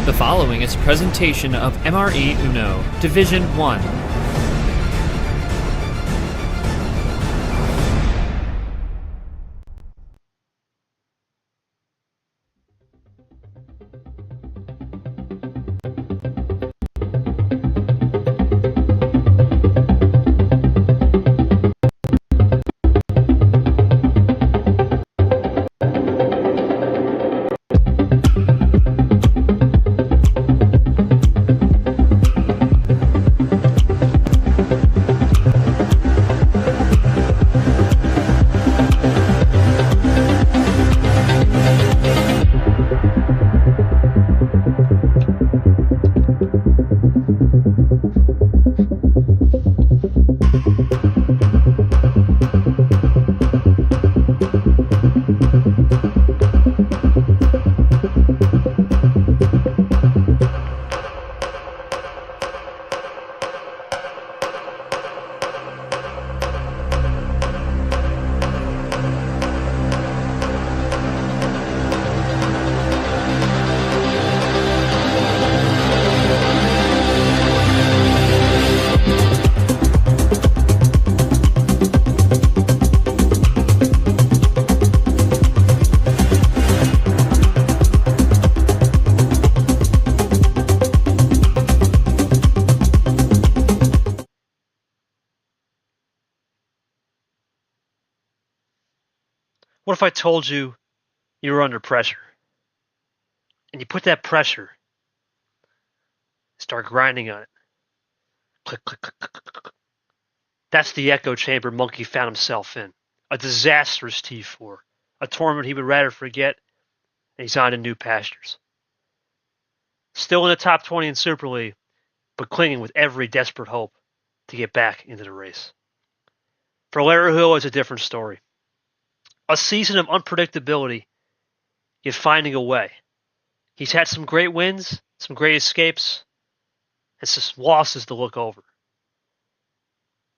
The following is a presentation of MRE Uno, Division 1. What if I told you you were under pressure? And you put that pressure, start grinding on it. Click, click, click, click, click, click. That's the echo chamber Monkey found himself in. A disastrous T4. A tournament he would rather forget, and he's on to new pastures. Still in the top 20 in Super League, but clinging with every desperate hope to get back into the race. For Laraujo, it's a different story. A season of unpredictability, yet finding a way. He's had some great wins, some great escapes, and some losses to look over.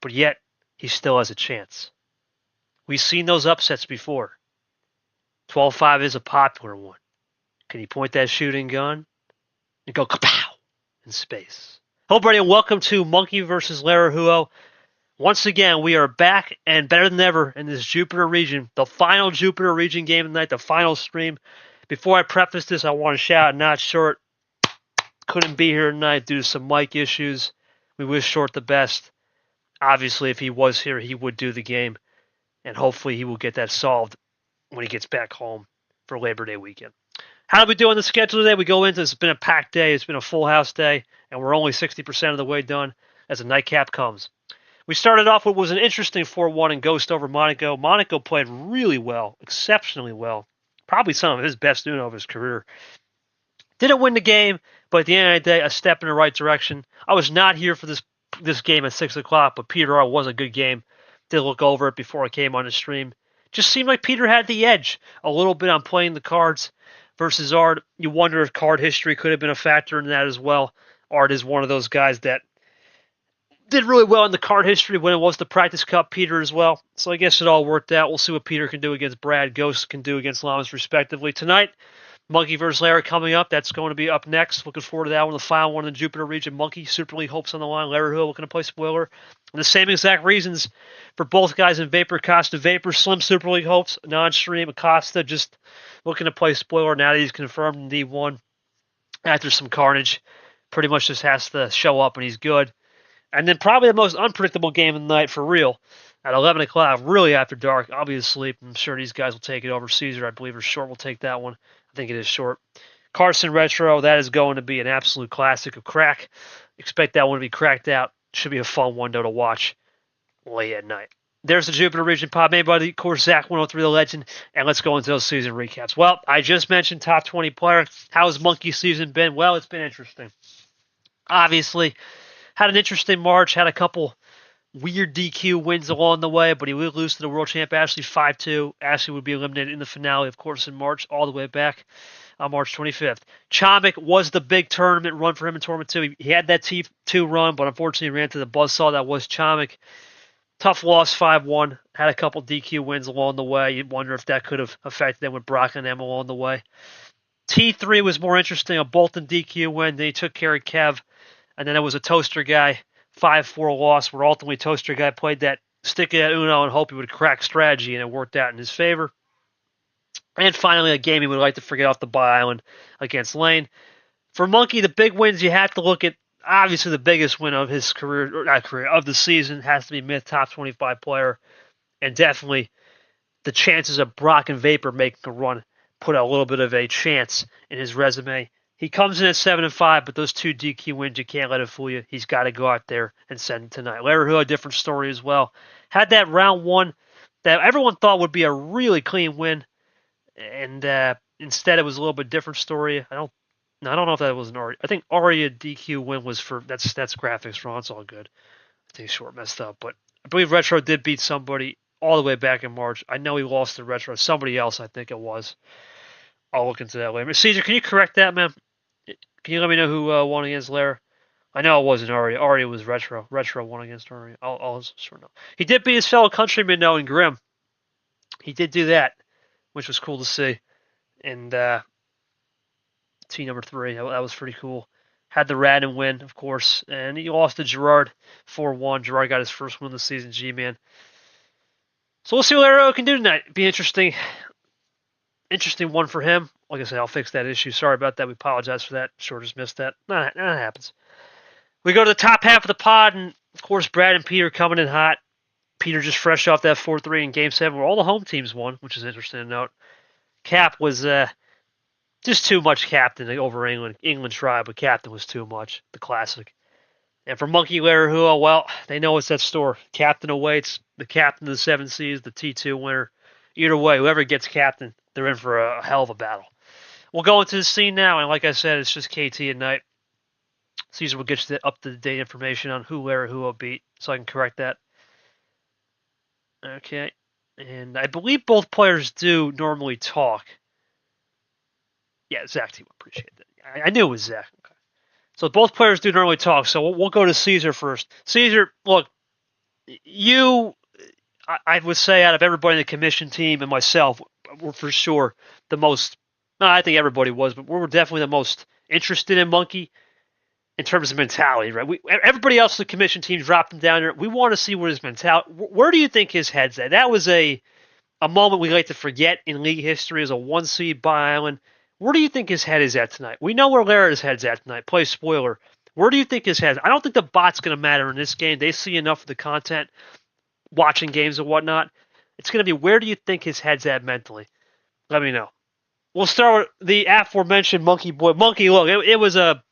But yet, he still has a chance. We've seen those upsets before. 12-5 is a popular one. Can he point that shooting gun and go kapow in space? Hello, everybody, and welcome to Monkey vs. Laraujo. Once again, we are back and better than ever in this Jupiter region. The final Jupiter region game tonight, the final stream. Before I preface this, I want to shout out Not Short. Couldn't be here tonight due to some mic issues. We wish Short the best. Obviously, if he was here, he would do the game. And hopefully he will get that solved when he gets back home for Labor Day weekend. How do we do on the schedule today? We go into, it's been a packed day. It's been a full house day. And we're only 60% of the way done as the nightcap comes. We started off with what was an interesting 4-1 in Ghost over Monaco. Monaco played really well, exceptionally well. Probably some of his best Uno of his career. Didn't win the game, but at the end of the day, a step in the right direction. I was not here for this game at 6 o'clock, but Peter R was a good game. Did look over it before I came on the stream. Just seemed like Peter had the edge a little bit on playing the cards versus Art. You wonder if card history could have been a factor in that as well. Art is one of those guys that did really well in the card history when it was the Practice Cup, Peter as well. So I guess it all worked out. We'll see what Peter can do against Brad, Ghost can do against Lamas, respectively. Tonight, Monkey vs. Larry coming up. That's going to be up next. Looking forward to that one, the final one in the Jupiter region. Monkey, Super League hopes on the line. Laraujo looking to play spoiler. And the same exact reasons for both guys in Vapor. Acosta, Vapor, Slim Super League hopes, non-stream. Acosta just looking to play spoiler now that he's confirmed in D1 after some carnage. Pretty much just has to show up and he's good. And then probably the most unpredictable game of the night for real at 11 o'clock, really after dark. I'll be asleep. I'm sure these guys will take it over. Caesar, I believe, or Short will take that one. I think it is Short. Carson Retro, that is going to be an absolute classic of crack. Expect that one to be cracked out. Should be a fun one, though, to watch late at night. There's the Jupiter region pod made by, of course, Zach 103, the legend. And let's go into those season recaps. Well, I just mentioned top 20 player. How's Monkey's season been? Well, it's been interesting. Obviously, had an interesting March, had a couple weird DQ wins along the way, but he would lose to the world champ Ashley 5-2. Ashley would be eliminated in the finale, of course, in March, all the way back on March 25th. Chomik was the big tournament run for him in Tournament 2. He had that T2 run, but unfortunately ran to the buzzsaw that was Chomik. Tough loss, 5-1. Had a couple DQ wins along the way. You'd wonder if that could have affected them with Brock and them along the way. T3 was more interesting, a Bolton DQ win. Then he took care of Kev, and then it was a Toaster Guy 5-4 loss where ultimately Toaster Guy played that stick at Uno and hope he would crack strategy, and it worked out in his favor. And finally, a game he would like to forget off the Bye Island against Lane. For Monkey, the big wins you have to look at. Obviously, the biggest win of his career, or not career, of the season has to be Myth top 25 player, and definitely the chances of Brock and Vapor making a run put a little bit of a chance in his resume. He comes in at 7-5, but those 2 DQ wins, you can't let it fool you. He's got to go out there and send it tonight. Laraujo, a different story as well. Had that round 1 that everyone thought would be a really clean win, and instead it was a little bit different story. I don't know if that was an Aria. I think Aria DQ win was for that's graphics wrong. It's all good. I think Short messed up, but I believe Retro did beat somebody all the way back in March. I know he lost to Retro. Somebody else, I think it was. I'll look into that later. Caesar, can you correct that, man? Can you let me know who won against Lara? I know it wasn't Aria. Aria was Retro. Retro won against Aria. I'll sure know. He did beat his fellow countryman, though, in Grim. He did do that, which was cool to see. And T number 3, that was pretty cool. Had the Radin win, of course, and he lost to Gerard 4-1. Gerard got his first win of the season, G-Man. So we'll see what Laraujo can do tonight. Be interesting one for him. Like I said, I'll fix that issue. Sorry about that. We apologize for that. Sure just missed that. That happens. We go to the top half of the pod, and of course, Brad and Peter coming in hot. Peter just fresh off that 4-3 in Game 7 where all the home teams won, which is interesting to note. Cap was just too much captain over England. England tried, but captain was too much. The classic. And for Monkey Laraujo, well, they know it's that store. Captain awaits, the captain of the 7 Seas, the T2 winner. Either way, whoever gets captain, they're in for a hell of a battle. We'll go into the scene now, and like I said, it's just KT at night. Caesar will get you the up-to-date information on who Laraujo beat, so I can correct that. Okay. And I believe both players do normally talk. Yeah, Zach T. Appreciate that. I knew it was Zach. Okay. So both players do normally talk. So we'll go to Caesar first. Caesar, look, I would say out of everybody in the commission team and myself, we're for sure the most. No, I think everybody was, but we're definitely the most interested in Monkey in terms of mentality, right? Everybody else in the commission team dropped him down there. We want to see where his mentality. Where do you think his head's at? That was a moment we like to forget in league history as a 1 seed Bye Island. Where do you think his head is at tonight? We know where Lara's head's at tonight. Play spoiler. Where do you think his head? I don't think the bot's going to matter in this game. They see enough of the content, watching games and whatnot. It's going to be where do you think his head's at mentally? Let me know. We'll start with the aforementioned Monkey Boy. Monkey, look, it was a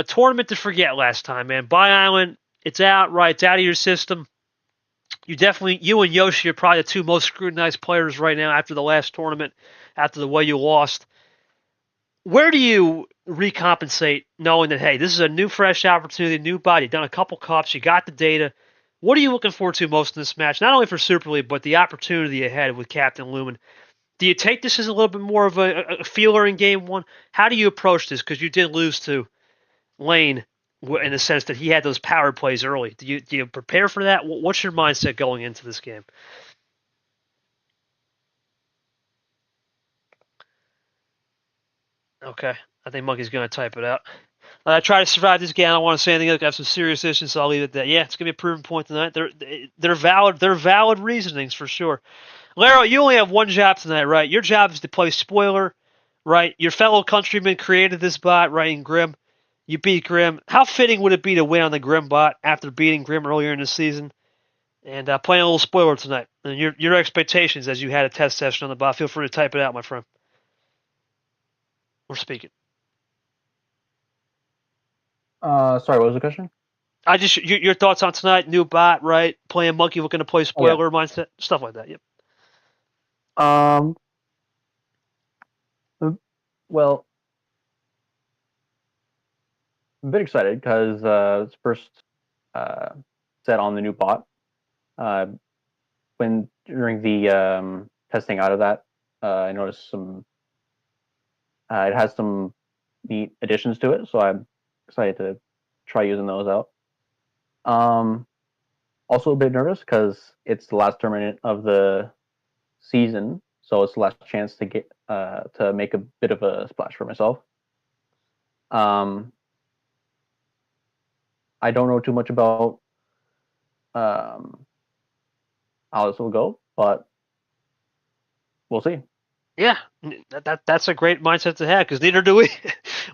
tournament to forget last time, man. Bye Island, it's out, right? It's out of your system. You and Yoshi are probably the 2 most scrutinized players right now after the last tournament, after the way you lost. Where do you recompensate knowing that, hey, this is a new, fresh opportunity, new body, you've done a couple cups, you got the data. What are you looking forward to most in this match? Not only for Super League, but the opportunity ahead with Captain Lumen. Do you take this as a little bit more of a feeler in Game 1? How do you approach this? Because you did lose to Lane in the sense that he had those power plays early. Do you prepare for that? What's your mindset going into this game? Okay. I think Monkey's going to type it out. I try to survive this game. I don't want to say anything. I have some serious issues, so I'll leave it at that. Yeah, it's going to be a proven point tonight. They're valid. They're valid reasonings for sure. Laro, you only have one job tonight, right? Your job is to play spoiler, right? Your fellow countryman created this bot, right, in Grim. You beat Grim. How fitting would it be to win on the Grim bot after beating Grim earlier in the season? And playing a little spoiler tonight. And your expectations as you had a test session on the bot. Feel free to type it out, my friend. We're speaking. Sorry, what was the question? Your thoughts on tonight? New bot, right? Playing Monkey, looking to play spoiler mindset, stuff like that. Yep. Well, I'm a bit excited because it's first set on the new bot. When during the testing out of that, I noticed some. It has some neat additions to it, so I'm excited to try using those out. Also a bit nervous because it's the last tournament of the season, so it's less chance to get to make a bit of a splash for myself. I don't know too much about how this will go, but we'll see. Yeah, that's a great mindset to have because neither do we.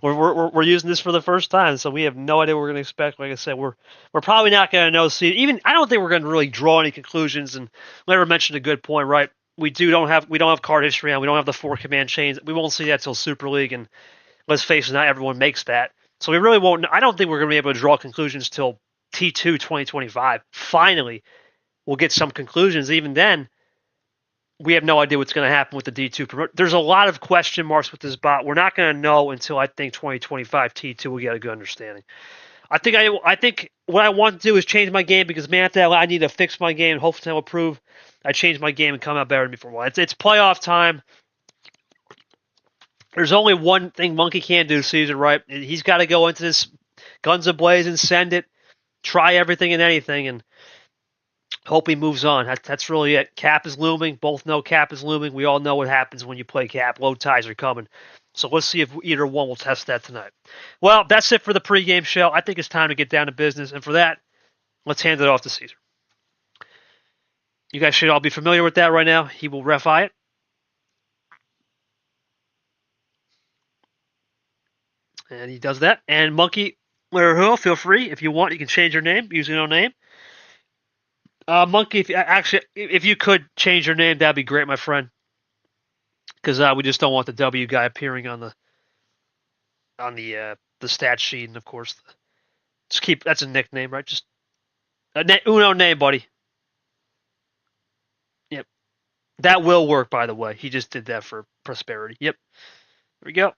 we're using this for the first time, so we have no idea what we're going to expect. Like I said, we're probably not going to know. See, even I don't think we're going to really draw any conclusions. And Larry mentioned a good point, right? We don't have card history on. We don't have the 4 command chains. We won't see that till Super League, and let's face it, not everyone makes that. So we really won't. I don't think we're going to be able to draw conclusions till T2 2025. Finally, we'll get some conclusions. Even then, we have no idea what's going to happen with the D2 promote. There's a lot of question marks with this bot. We're not going to know until I think 2025 T2 will get a good understanding. I think what I want to do is change my game because man, I need to fix my game. Hopefully, I will prove I change my game and come out better than before. Well, it's playoff time. There's only one thing Monkey can do, Caesar, right? He's got to go into this guns a-blazing, send it, try everything and anything, and hope he moves on. That's really it. Cap is looming. Both know Cap is looming. We all know what happens when you play Cap. Low ties are coming. So let's see if either one will test that tonight. Well, that's it for the pregame show. I think it's time to get down to business. And for that, let's hand it off to Caesar. You guys should all be familiar with that right now. He will ref-eye it. And he does that. And Monkey, Laraujo, feel free. If you want, you can change your name, use your own name. Monkey, if you could change your name, that'd be great, my friend. Because we just don't want the W guy appearing on the stat sheet, and of course, that's a nickname, right? Just Uno name, buddy. Yep, that will work. By the way, he just did that for prosperity. Yep, there we go.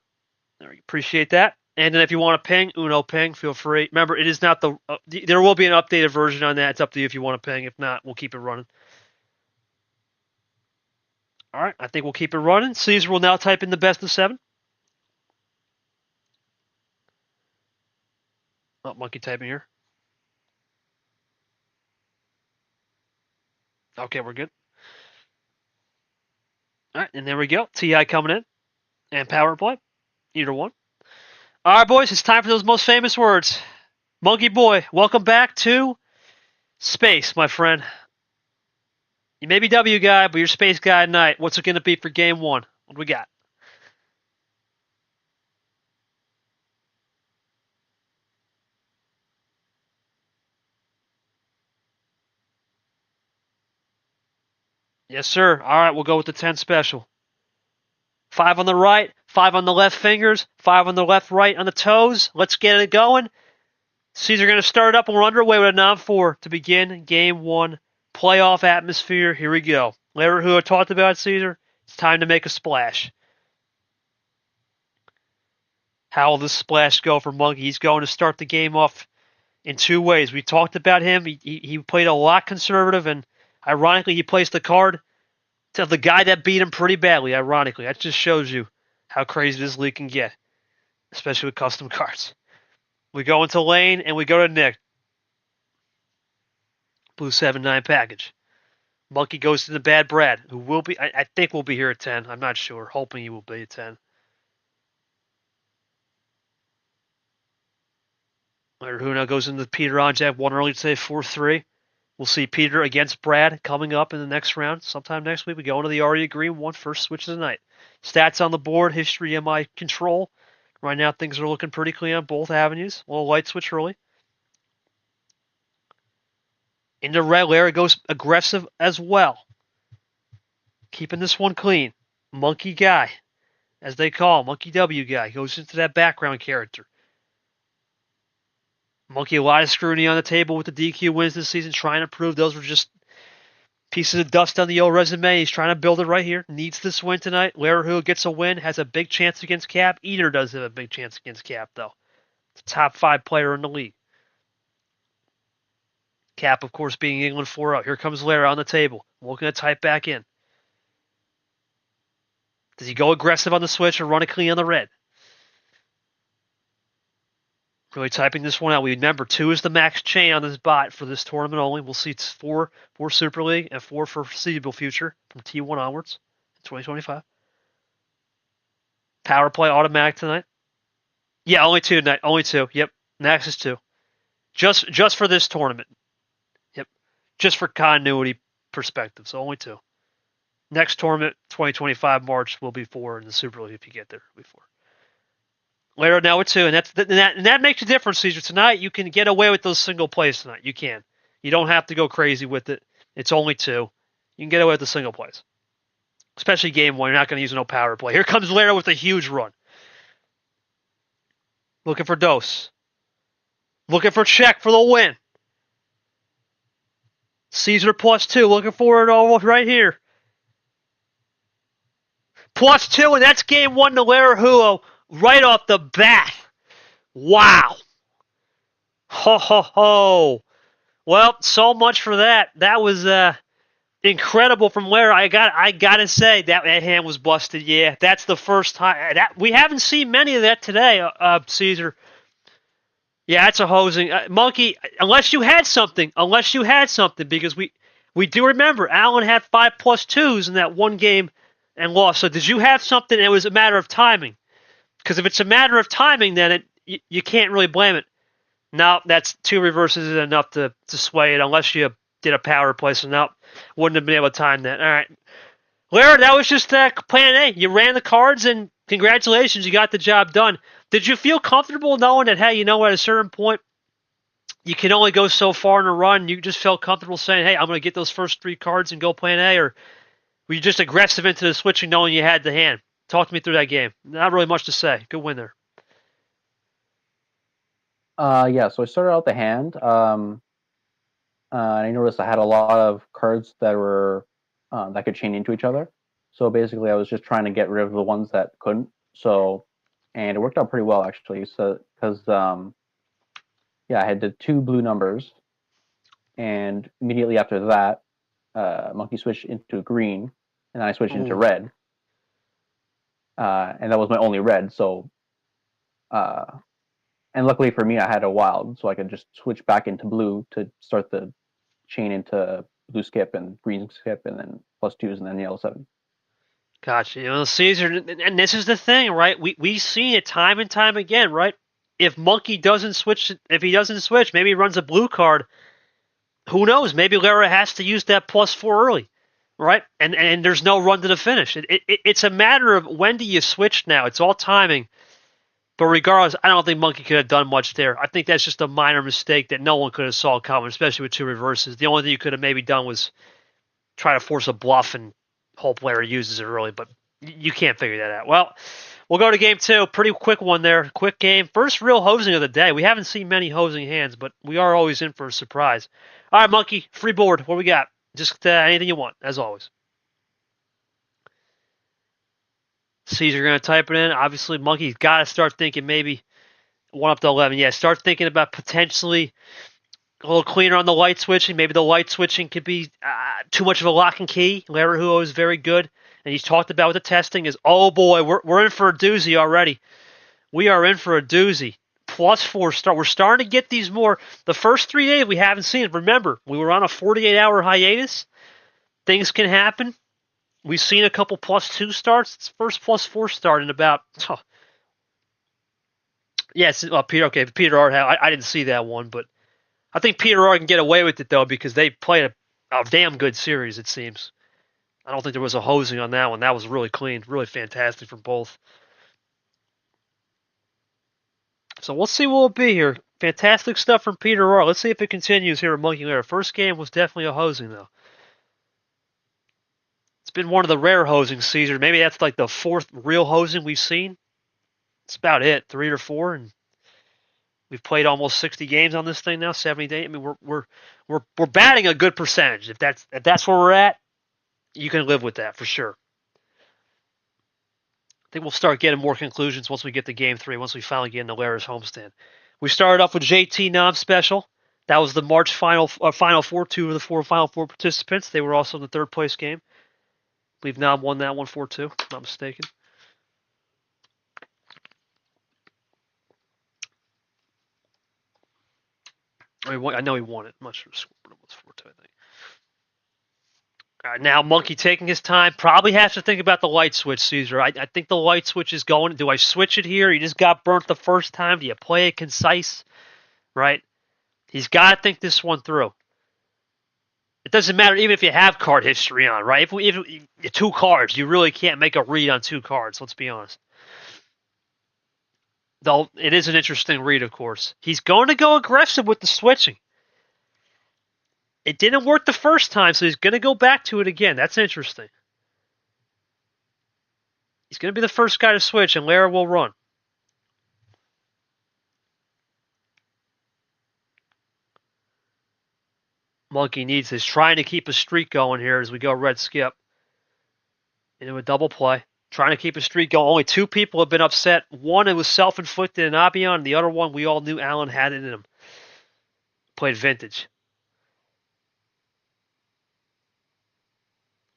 Appreciate that. And then if you want to ping, Uno ping, feel free. Remember, it is not there will be an updated version on that. It's up to you if you want to ping. If not, we'll keep it running. All right, I think we'll keep it running. Caesar will now type in the best of 7. Oh, Monkey typing here. Okay, we're good. All right, and there we go. TI coming in. And power play. Either one. All right, boys, it's time for those most famous words. Monkey boy, welcome back to space, my friend. You may be W guy, but you're space guy at night. What's it going to be for game 1? What do we got? Yes, sir. All right, we'll go with the 10 special. 5 on the right, 5 on the left fingers, 5 on the left, right on the toes. Let's get it going. Caesar going to start up, and we're underway with a 9-4 to begin game 1. Playoff atmosphere. Here we go. Larry, who I talked about, Caesar, it's time to make a splash. How will this splash go for Monkey? He's going to start the game off in 2 ways. We talked about him. He played a lot conservative, and ironically, he placed the card to the guy that beat him pretty badly, ironically. That just shows you how crazy this league can get, especially with custom cards. We go into lane, and we go to Nick. Blue 7-9 package. Monkey goes to the bad Brad, who will be, I think will be here at 10. I'm not sure. Hoping he will be at 10. Who now goes into Peter Onjak, won early today, 4-3. We'll see Peter against Brad coming up in the next round. Sometime next week, we go into the Aria Green 1 first switch of the night. Stats on the board, history, MI control. Right now, things are looking pretty clean on both avenues. A little light switch early. Into red, Larry goes aggressive as well. Keeping this one clean. Monkey guy, as they call him, Monkey W guy, goes into that background character. Monkey, a lot of scrutiny on the table with the DQ wins this season, trying to prove those were just pieces of dust on the old resume. He's trying to build it right here. Needs this win tonight. Laraujo gets a win, has a big chance against Cap. Eater does have a big chance against Cap, though. It's a top 5 player in the league. Cap, of course, being England 4-0. Here comes Larry on the table. Looking to type back in. Does he go aggressive on the switch or run it clean on the red? Really typing this one out. We remember 2 is the max chain on this bot for this tournament only. We'll see it's 4 for Super League and 4 for foreseeable future from T1 onwards. 2025. Power play automatic tonight. Yeah, only 2 tonight. Only 2. Yep. Max is 2. Just for this tournament. Yep. Just for continuity perspective. So only 2. Next tournament, 2025 March, will be 4 in the Super League if you get there before. Later now with 2, and that makes a difference, Caesar. Tonight you can get away with those single plays tonight. You can. You don't have to go crazy with it. It's only 2. You can get away with the single plays. Especially game 1, you're not going to use no power play. Here comes Lara with a huge run. Looking for Dose. Looking for check for the win. Caesar +2. Looking for it almost right here. +2, and that's game 1 to Laraujo right off the bat. Wow. Ho, ho, ho. Well, so much for that. That was incredible from Lara. I got to say, that hand was busted. Yeah, that's the first time. We haven't seen many of that today, Caesar. Yeah, that's a hosing. Monkey, unless you had something, because we do remember Allen had 5+2s in that one game and lost. So did you have something? It was a matter of timing. Because if it's a matter of timing, then you can't really blame it. No, that's 2 reverses is enough to sway it, unless you did a power play. So no, wouldn't have been able to time that. All right. Lara, that was just plan A. You ran the cards, and congratulations, you got the job done. Did you feel comfortable knowing that, hey, at a certain point, you can only go so far in a run? You just felt comfortable saying, hey, I'm going to get those first 3 cards and go plan A? Or were you just aggressive into the switching knowing you had the hand? Talk to me through that game. Not really much to say. Good win there. Yeah, so I started out the hand. I noticed I had a lot of cards that were that could chain into each other. So basically, I was just trying to get rid of the ones that couldn't. So, and it worked out pretty well actually. So, because yeah, I had the 2 blue numbers, and immediately after that, Monkey switched into green, and then I switched into red. And that was my only red. So, and luckily for me, I had a wild, so I could just switch back into blue to start the chain into blue skip and green skip, and then +2s, and then yellow 7. Gotcha. Caesar, and this is the thing, right? We've seen it time and time again, right? If Monkey doesn't switch, maybe he runs a blue card. Who knows? Maybe Lara has to use that +4 early, right? And there's no run to the finish. It's a matter of when do you switch now. It's all timing. But regardless, I don't think Monkey could have done much there. I think that's just a minor mistake that no one could have saw coming, especially with 2 reverses. The only thing you could have maybe done was try to force a bluff and hope Larry uses it early, but you can't figure that out. Well, we'll go to game 2. Pretty quick one there. Quick game. First real hosing of the day. We haven't seen many hosing hands, but we are always in for a surprise. All right, Monkey, free board. What we got? Just anything you want, as always. Caesar, you're going to type it in. Obviously, Monkey's got to start thinking maybe 1 up to 11. Yeah, start thinking about potentially a little cleaner on the light switching. Maybe the light switching could be too much of a lock and key. Laraujo is very good, and he's talked about with the testing is, oh boy, we're in for a doozy already. We are in for a doozy. +4 start. We're starting to get these more. The first 3 days we haven't seen it. Remember, we were on a 48-hour hiatus. Things can happen. We've seen a couple +2 starts. It's first +4 start in about. Oh. Yes, Peter. Okay, Peter Art. I didn't see that one, but I think Peter Art can get away with it though because they played a damn good series. It seems. I don't think there was a hosing on that one. That was really clean, really fantastic from both. So we'll see what will be here. Fantastic stuff from Peter Art. Let's see if it continues here at Monkey Lair. First game was definitely a hosing though. It's been one of the rare hosing, Caesar. Maybe that's like the 4th real hosing we've seen. It's about it, 3 or 4, and we've played almost 60 games on this thing now, 70 days. I mean, we're batting a good percentage. If that's where we're at, you can live with that for sure. I think we'll start getting more conclusions once we get to game 3. Once we finally get into Lara's homestand. We started off with JT Nom special. That was the March final 4. 2 of the 4 final 4 participants. They were also in the 3rd place game. I believe Nom won that one 4-2, if I'm not mistaken. I know he won it. I'm not sure the score, but it was 4-2, I think. Now, Monkey taking his time, probably has to think about the light switch, Caesar. I think the light switch is going. Do I switch it here? You just got burnt the first time. Do you play it concise? Right? He's got to think this one through. It doesn't matter even if you have card history on, right? If 2 cards, you really can't make a read on 2 cards, let's be honest. Though it is an interesting read, of course. He's going to go aggressive with the switching. It didn't work the first time, so he's going to go back to it again. That's interesting. He's going to be the first guy to switch, and Lara will run. Monkey needs this. Trying to keep a streak going here as we go red skip. Into a double play. Trying to keep a streak going. Only 2 people have been upset. One, it was self-inflicted in Abion, and the other one, we all knew Allen had it in him. Played vintage.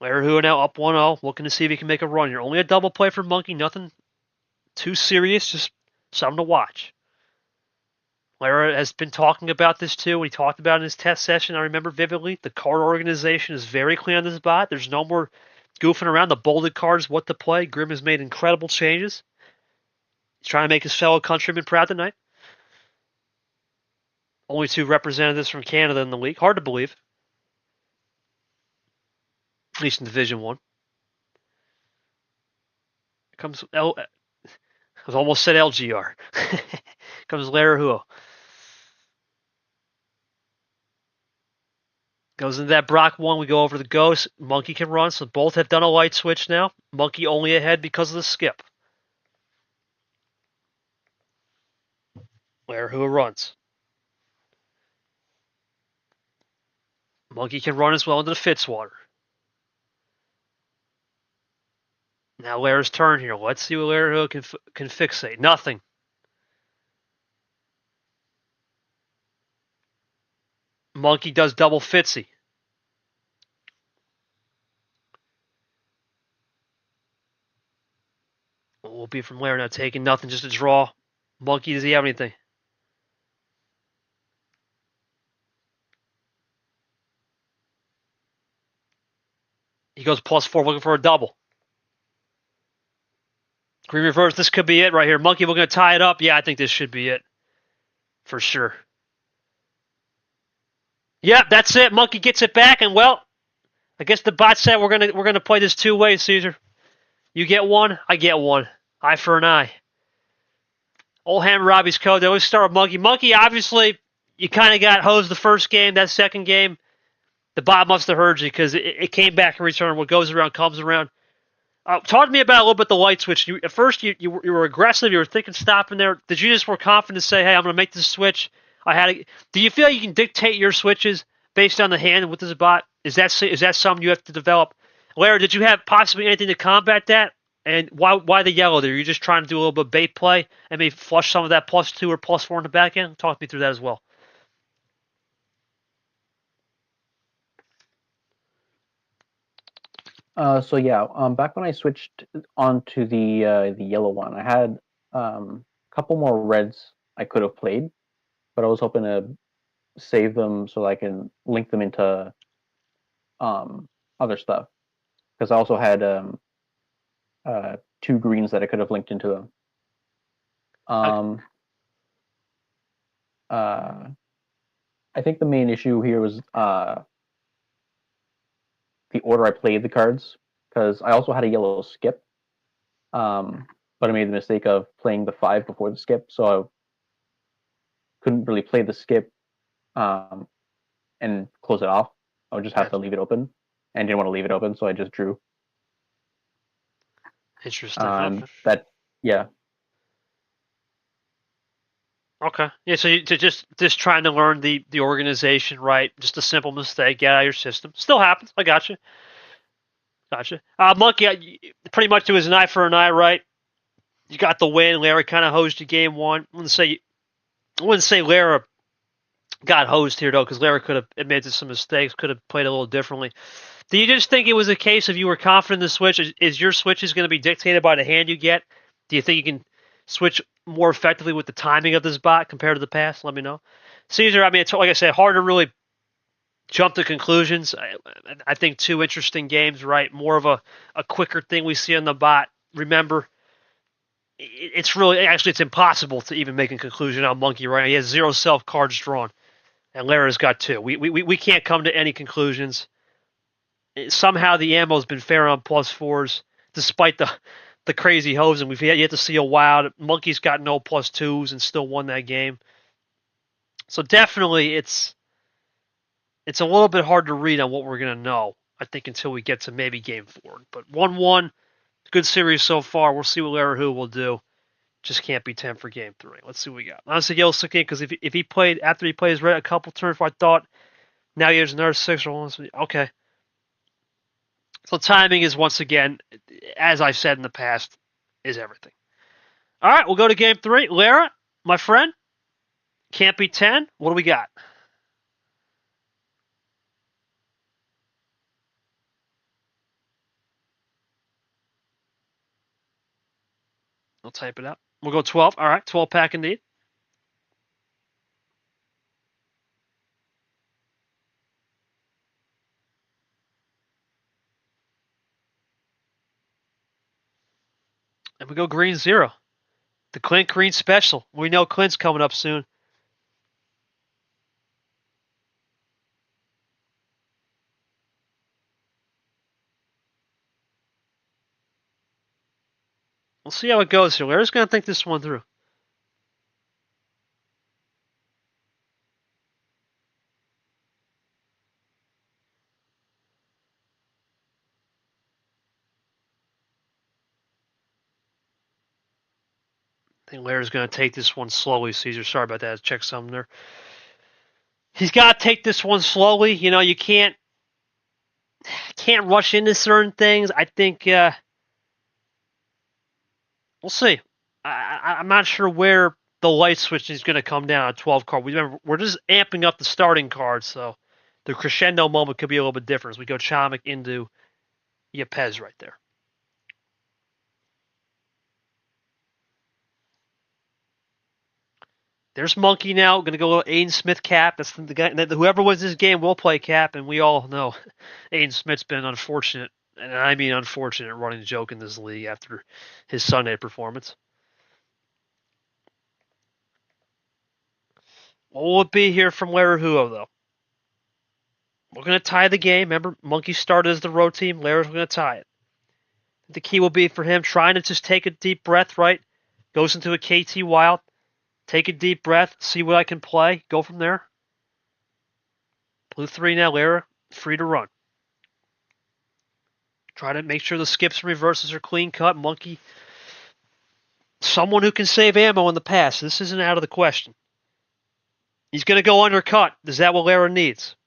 Laraujo now up 1-0, looking to see if he can make a run here. Only a double play for Monkey, nothing too serious, just something to watch. Lara has been talking about this too, when he talked about it in his test session, I remember vividly. The card organization is very clear on this bot. There's no more goofing around. The bolded cards, what to play. Grim has made incredible changes. He's trying to make his fellow countrymen proud tonight. Only 2 representatives from Canada in the league. Hard to believe. At least in Division 1. Here comes I almost said LGR. Comes Laraujo. Goes into that Brock 1. We go over the ghost. Monkey can run, so both have done a light switch now. Monkey only ahead because of the skip. Laraujo runs. Monkey can run as well into the Fitzwater. Now Lara's turn here. Let's see what Laraujo can fixate. Nothing. Monkey does double Fitzy. Will be from Lara now, taking nothing, just a draw. Monkey, does he have anything? He goes +4, looking for a double. Green reverse, this could be it right here. Monkey, we're going to tie it up. Yeah, I think this should be it. For sure. Yep, that's it. Monkey gets it back, and well, I guess the bot said we're gonna play this 2 ways, Caesar. You get 1, I get 1. Eye for an eye. Old Hammer Robbie's code. They always start with Monkey. Monkey, obviously, you kind of got hosed the first game. That second game, the bot must have heard you because it came back in return. What goes around comes around. Talk to me about a little bit the light switch. At first, you were aggressive. You were thinking stopping there. Did you just were confident to say, hey, I'm going to make this switch? Do you feel like you can dictate your switches based on the hand with this bot? Is that something you have to develop? Lara, did you have possibly anything to combat that? And why the yellow there? You're just trying to do a little bit of bait play and maybe flush some of that +2 or +4 in the back end? Talk me through that as well. So yeah, back when I switched onto the yellow one, I had a couple more reds I could have played, but I was hoping to save them so I can link them into other stuff, because I also had 2 greens that I could have linked into them. I think the main issue here was the order I played the cards, because I also had a yellow skip, but I made the mistake of playing the 5 before the skip, so I couldn't really play the skip and close it off. I would just have to leave it open, and didn't want to leave it open, so I just drew. Interesting. Yeah. Okay. Yeah, so you just trying to learn the organization, right? Just a simple mistake, get out of your system. Still happens. I got you. Monkey, pretty much it was an eye for an eye, right? You got the win. Larry kind of hosed you game 1. I wouldn't say Lara got hosed here, though, because Lara could have admitted some mistakes, could have played a little differently. Do you just think it was a case of you were confident in the switch? Is your switches going to be dictated by the hand you get? Do you think you can switch more effectively with the timing of this bot compared to the past? Let me know. Caesar, I mean, it's, like I said, hard to really jump to conclusions. I think 2 interesting games, right? More of a quicker thing we see on the bot. Remember, it's impossible to even make a conclusion on Monkey right now. He has 0 self cards drawn, and Lara's got 2. We can't come to any conclusions. Somehow the ammo's been fair on +4s, despite the crazy hosing. We've yet to see a wild. Monkey's got no +2s and still won that game. So definitely it's a little bit hard to read on what we're going to know, I think, until we get to maybe game 4. But 1-1, good series so far. We'll see what Laraujo will do. Just can't be 10 for game 3. Let's see what we got. Honestly, Yosik in, because if he played, after he plays red a couple turns, I thought, now he has another 6 or 1. Okay. So timing is, once again, as I've said in the past, is everything. All right, we'll go to game 3. Lara, my friend, can't be 10. What do we got? I'll type it out. We'll go 12. All right, 12 pack indeed. And we go green 0. The Clint Green special. We know Clint's coming up soon. We'll see how it goes here. Lara's going to think this one through. I think Lara's going to take this one slowly, Caesar. Sorry about that. Check something there. He's got to take this one slowly. You know, you can't rush into certain things. I think we'll see. I'm not sure where the light switch is going to come down on 12 card. We're just amping up the starting cards, so the crescendo moment could be a little bit different as we go Chomik into Yepes right there. There's Monkey now, going to go a little Aiden Smith cap. That's the guy. Whoever wins this game will play cap, and we all know Aiden Smith's been unfortunate, and I mean unfortunate, running joke in this league after his Sunday performance. What will it be here from Laraujo, though? We're going to tie the game. Remember, Monkey started as the road team. Lara's going to tie it. The key will be for him trying to just take a deep breath, right? Goes into a KT Wild. Take a deep breath, see what I can play, go from there. Blue 3 now, Lara, free to run. Try to make sure the skips and reverses are clean cut. Monkey, someone who can save ammo in the pass. This isn't out of the question. He's going to go undercut. Is that what Lara needs?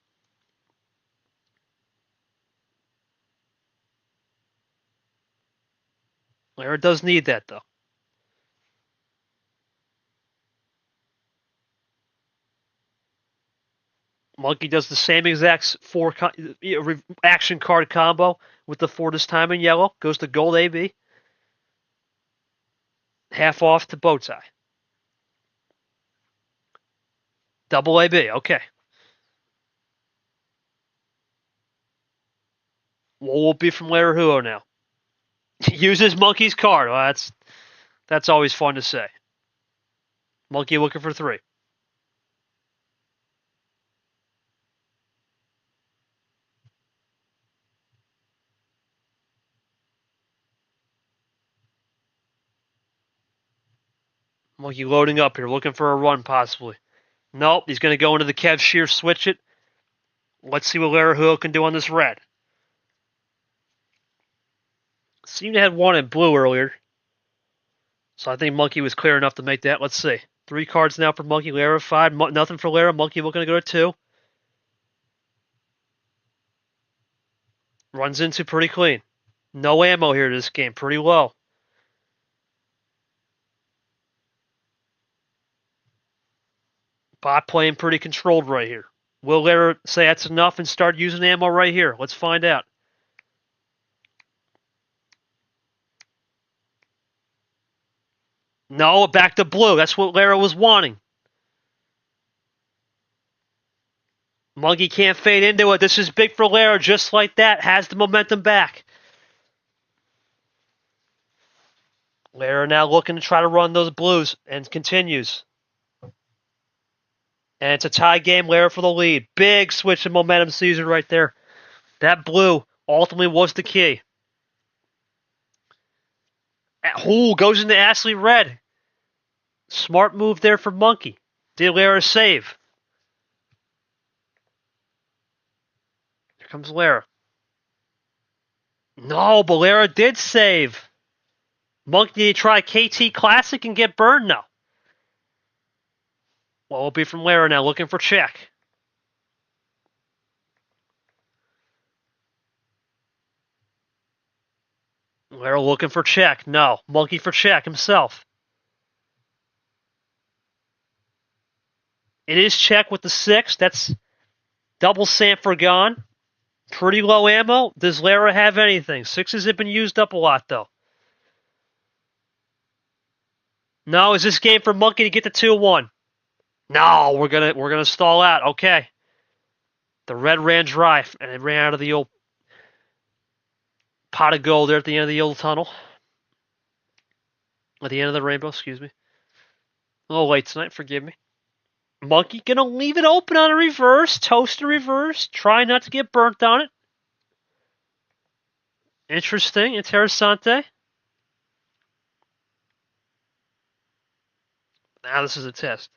Lara does need that, though. Monkey does the same exact 4 action card combo with the 4 this time in yellow. Goes to gold AB. Half off to bow tie. Double AB, okay. What will it be from Laraujo now? Uses Monkey's card. Well, that's always fun to say. Monkey looking for 3. Monkey loading up here, looking for a run possibly. Nope, he's going to go into the Kev Shear, switch it. Let's see what Laraujo can do on this red. Seemed to have 1 in blue earlier. So I think Monkey was clear enough to make that. Let's see. 3 cards now for Monkey. Lara 5. Nothing for Lara. Monkey looking to go to 2. Runs into pretty clean. No ammo here this game. Pretty low. Bot playing pretty controlled right here. Will Lara say that's enough and start using ammo right here? Let's find out. No, back to blue. That's what Lara was wanting. Monkey can't fade into it. This is big for Lara, just like that. Has the momentum back. Lara now looking to try to run those blues and continues. And it's a tie game. Lara for the lead. Big switch in momentum season right there. That blue ultimately was the key. Ooh, goes into Ashley red. Smart move there for Monkey. Did Lara save? Here comes Lara. No, but Lara did save. Monkey, did he try KT Classic and get burned? No. Well, it'll be from Lara now, looking for check. Lara looking for check. No. Monkey for check himself. It is check with the 6. That's double Sanford gone. Pretty low ammo. Does Lara have anything? 6s have been used up a lot, though. No, is this game for Monkey to get the 2-1? No, we're gonna stall out. Okay. The red ran dry, and it ran out of the old pot of gold there at the end of the old tunnel. At the end of the rainbow, excuse me. A little late tonight, forgive me. Monkey gonna leave it open on a reverse, toast a reverse, try not to get burnt on it. Interesting, interessante. Now this is a test.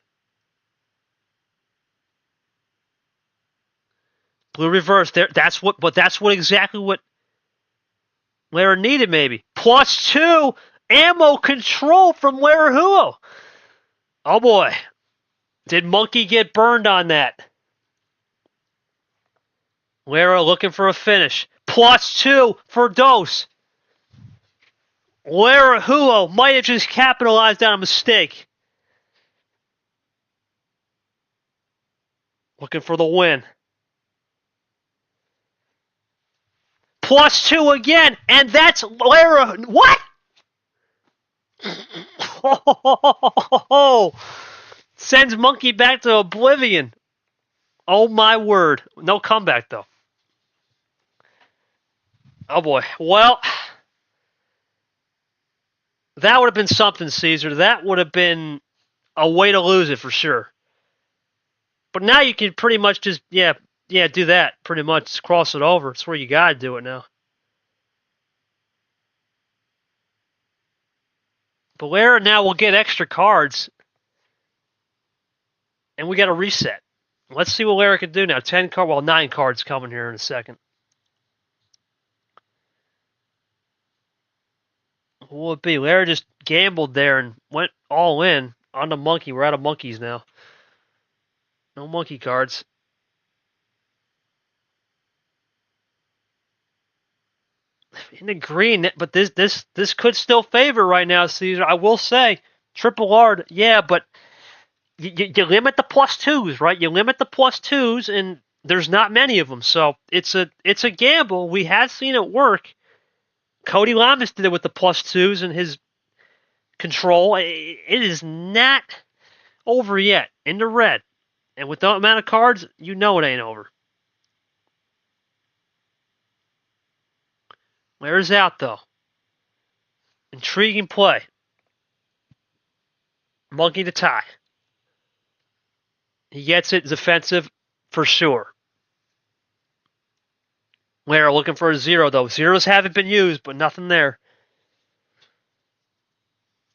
Blue reverse there. That's what exactly what Lara needed, maybe. +2 ammo control from Laraujo. Oh boy. Did Monkey get burned on that? Lara looking for a finish. +2 for Dose. Laraujo might have just capitalized on a mistake. Looking for the win. +2 again, and that's Lara. What? Oh, sends Monkey back to oblivion. Oh my word. No comeback though. Oh boy. Well, that would have been something, Caesar. That would have been a way to lose it for sure. But now you can pretty much just, do that. Pretty much just cross it over. It's where you got to do it now. But Lara now will get extra cards. And we got to reset. Let's see what Lara can do now. 9 cards coming here in a second. What will it be? Lara just gambled there and went all in on the Monkey. We're out of monkeys now. No monkey cards. In the green, but this could still favor right now, Caesar. I will say, triple R, yeah, but you limit the +2s, right? You limit the +2s, and there's not many of them, so it's a gamble. We have seen it work. Cody Lamas did it with the +2s and his control. It is not over yet in the red, and with the amount of cards, you know it ain't over. Lara's out, though. Intriguing play. Monkey to tie. He gets it. Defensive for sure. Lara looking for a 0, though. 0s haven't been used, but nothing there.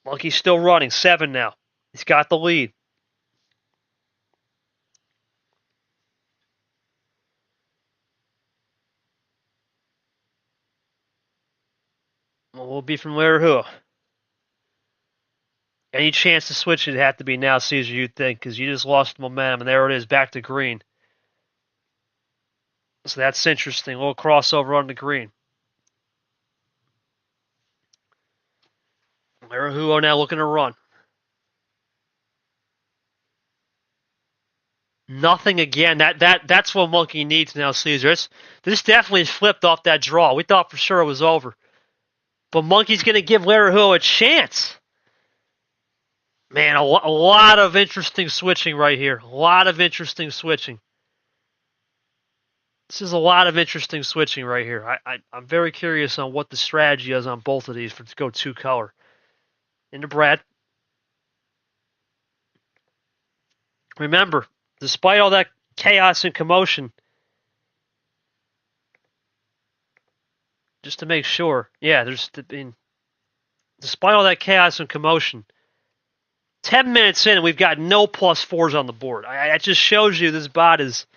Monkey's still running. 7 now. He's got the lead. Well, will be from Laraujo. Any chance to switch it'd have to be now, Caesar, you'd think, because you just lost momentum, and there it is, back to green. So that's interesting. A little crossover on the green. Laraujo now looking to run. Nothing again. That's what Monkey needs now, Caesar. This definitely flipped off that draw. We thought for sure it was over. But Monkey's going to give Laraujo a chance. Man, a lot of interesting switching right here. A lot of interesting switching. This is a lot of interesting switching right here. I'm very curious on what the strategy is on both of these for to go two color. Into Brad. Remember, despite all that chaos and commotion, just to make sure, yeah, despite all that chaos and commotion, 10 minutes in, we've got no +4s on the board. That just shows you this bot is,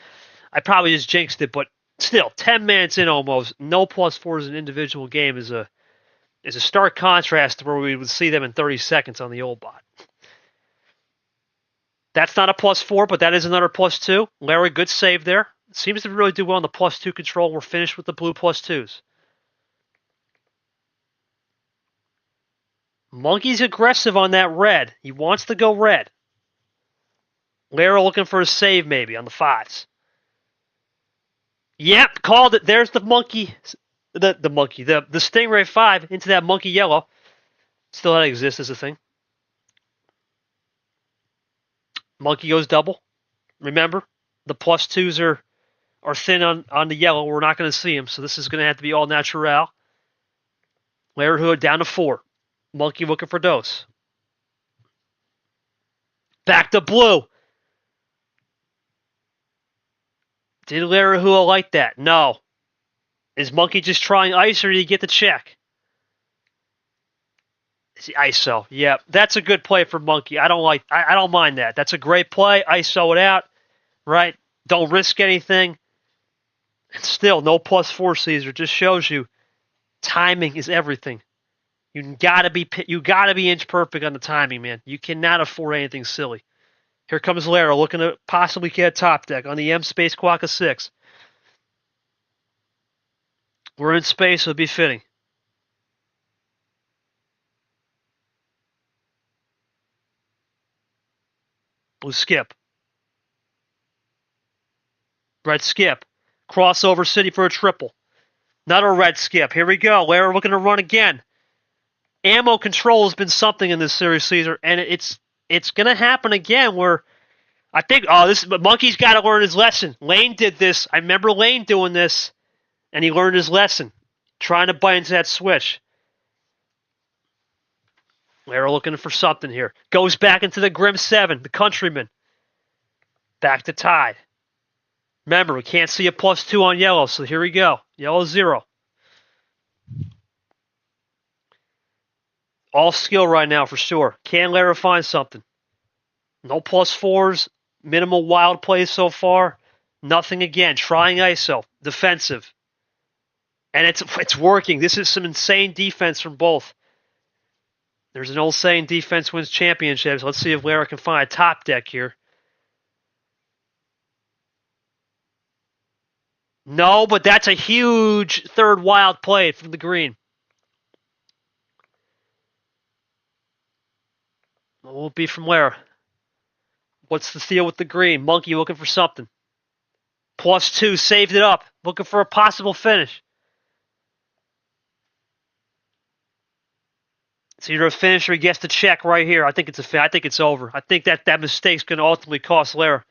I probably just jinxed it, but still, 10 minutes in almost, no +4s in an individual game is a stark contrast to where we would see them in 30 seconds on the old bot. That's not a +4, but that is another +2. Larry, good save there. Seems to really do well on the +2 control. We're finished with the blue +2s. Monkey's aggressive on that red. He wants to go red. Larry looking for a save maybe on the 5s. Yep, called it. There's the monkey. The Stingray 5 into that monkey yellow. Still that exists as a thing. Monkey goes double. Remember, the +2s are thin on the yellow. We're not going to see them, so this is going to have to be all natural. Larry Hood down to 4. Monkey looking for dose. Back to blue. Did Larry Hood like that? No. Is Monkey just trying ice, or did he get the check? ISO. Yeah, that's a good play for Monkey. I don't mind that. That's a great play. ISO it out. Right? Don't risk anything. And still, no +4 Caesar. Just shows you timing is everything. You gotta be inch perfect on the timing, man. You cannot afford anything silly. Here comes Lara looking to possibly get a top deck on the M space Quokka 6. We're in space, so it'd be fitting. Blue skip. Red skip. Crossover City for a triple. Another red skip. Here we go. Lara looking to run again. Ammo control has been something in this series, Caesar, and it's going to happen again where I think, but Monkey's got to learn his lesson. Lane did this. I remember Lane doing this, and he learned his lesson, trying to bite into that switch. Lara looking for something here. Goes back into the Grim 7, the Countryman. Back to Tide. Remember, we can't see a +2 on yellow, so here we go. Yellow 0. All skill right now for sure. Can Lara find something? No +4s. Minimal wild plays so far. Nothing again. Trying ISO. Defensive. And it's working. This is some insane defense from both. There's an old saying, defense wins championships. Let's see if Lara can find a top deck here. No, but that's a huge third wild play from the green. What will it be from Lara? What's the deal with the green? Monkey looking for something. +2, saved it up. Looking for a possible finish. It's either a finish or he gets the check right here. I think it's I think it's over. I think that mistake's going to ultimately cost Lara.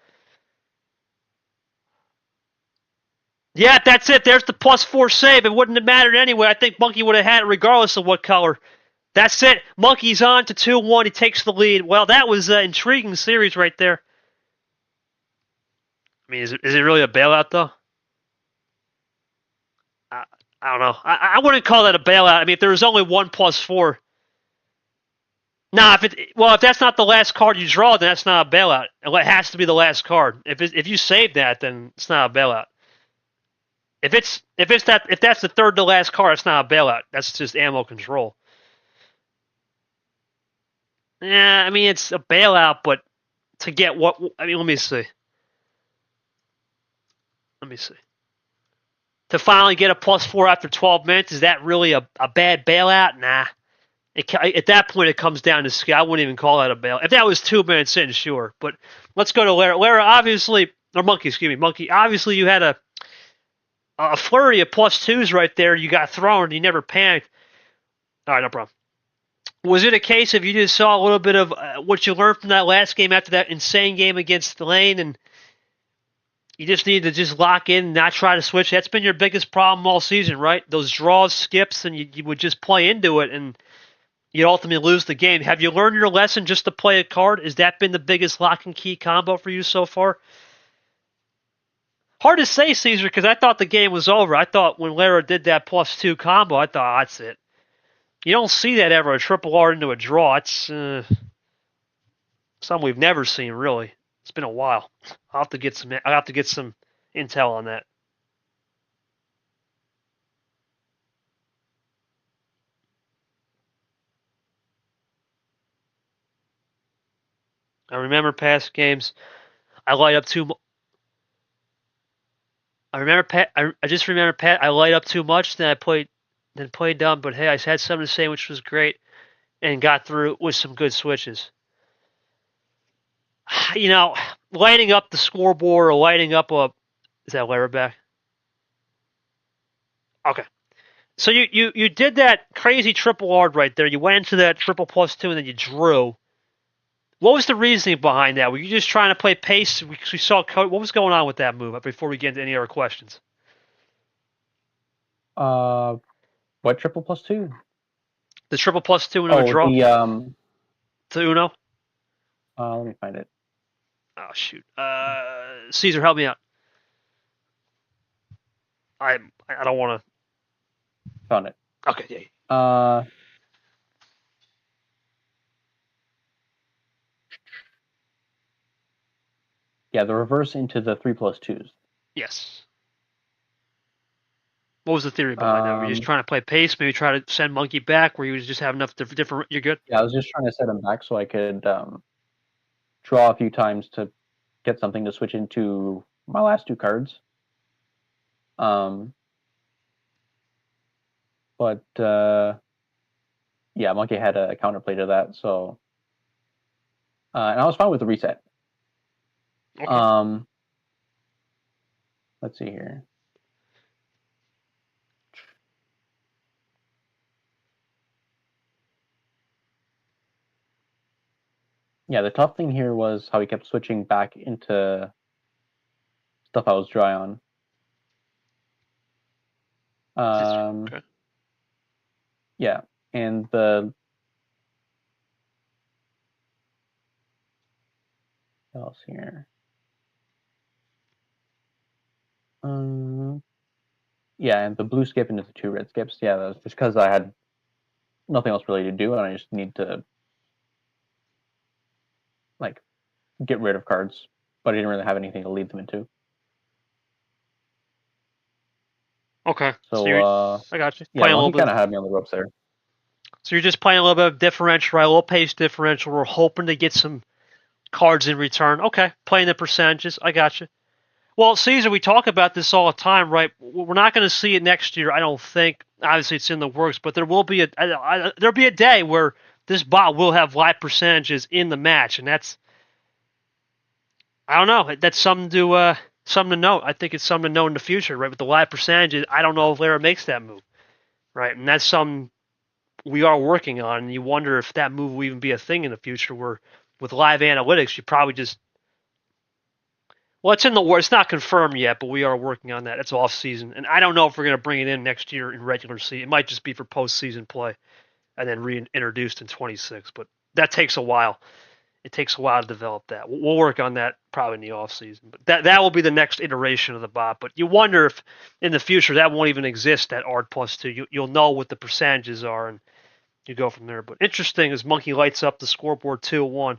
Yeah, that's it. There's the +4 save. It wouldn't have mattered anyway. I think Monkey would have had it regardless of what color. That's it. Monkey's on to 2-1. He takes the lead. Well, that was an intriguing series right there. I mean, is it really a bailout, though? I don't know. I wouldn't call that a bailout. I mean, if there was only one +4. Nah, if that's not the last card you draw, then that's not a bailout. It has to be the last card. If you save that, then it's not a bailout. If that's the third to last card, it's not a bailout. That's just ammo control. Yeah, I mean, it's a bailout, but to get what? I mean, let me see. To finally get a +4 after 12 minutes, is that really a bad bailout? Nah. At that point, it comes down to skill. I wouldn't even call that a bailout. If that was 2 minutes in, sure. But let's go to Lara. Lara, obviously, or Monkey, excuse me. Monkey, obviously, you had a flurry of +2s right there. You got thrown. You never panicked. All right, no problem. Was it a case of you just saw a little bit of what you learned from that last game after that insane game against Lane, and You just need to just lock in, not try to switch. That's been your biggest problem all season, right? Those draws, skips, and you would just play into it, and you ultimately lose the game. Have you learned your lesson just to play a card? Has that been the biggest lock and key combo for you so far? Hard to say, Caesar, because I thought the game was over. I thought when Lara did that +2 combo, I thought, that's it. You don't see that ever, a triple R into a draw. It's something we've never seen, really. It's been a while. I'll have to get some intel on that. I remember past games. I light up too. I just remember Pat. I light up too much. Then played dumb. But hey, I had something to say, which was great, and got through with some good switches. You know, lighting up the scoreboard or lighting up a. Is that Lara back? Okay. So you did that crazy triple R right there. You went into that triple +2 and then you drew. What was the reasoning behind that? Were you just trying to play pace? We saw what was going on with that move before we get into any other questions. What triple +2? The triple +2 into a draw. To Uno. Let me find it. Oh shoot. Caesar, help me out. I don't want to. Found it. Okay. Yeah. Yeah, the reverse into the 3+2s. Yes. What was the theory behind that? Were you just trying to play pace? Maybe try to send Monkey back where you just have enough different. You're good? Yeah, I was just trying to set him back so I could draw a few times to get something to switch into my last 2 cards. But yeah, Monkey had a counterplay to that, so and I was fine with the reset. Okay. Let's see here. Yeah, the tough thing here was how he kept switching back into stuff I was dry on. Okay. Yeah, and the what else here? Yeah, and the blue skip into the 2 red skips. Yeah, that was just because I had nothing else really to do, and I just need to like get rid of cards, but I didn't really have anything to lead them into. Okay. So I got you. Yeah, well, he kind of had me on the ropes there. So you're just playing a little bit of differential, right? A little pace differential. We're hoping to get some cards in return. Okay, playing the percentages. I got you. Well, Caesar, we talk about this all the time, right? We're not going to see it next year, I don't think. Obviously, it's in the works, but there will be there'll be a day where this bot will have live percentages in the match, and that's I don't know. That's something to note. I think it's something to know in the future, right? With the live percentages, I don't know if Lara makes that move, right? And that's something we are working on. And you wonder if that move will even be a thing in the future. Where with live analytics, you probably just it's in the works. It's not confirmed yet, but we are working on that. It's off season, and I don't know if we're going to bring it in next year in regular season. It might just be for postseason play, and then reintroduced in 26. But that takes a while. It takes a while to develop that. We'll work on that probably in the off season. But that will be the next iteration of the bot. But you wonder if in the future that won't even exist. That ARD +2. You'll know what the percentages are, and you go from there. But interesting as Monkey lights up the scoreboard 2-1,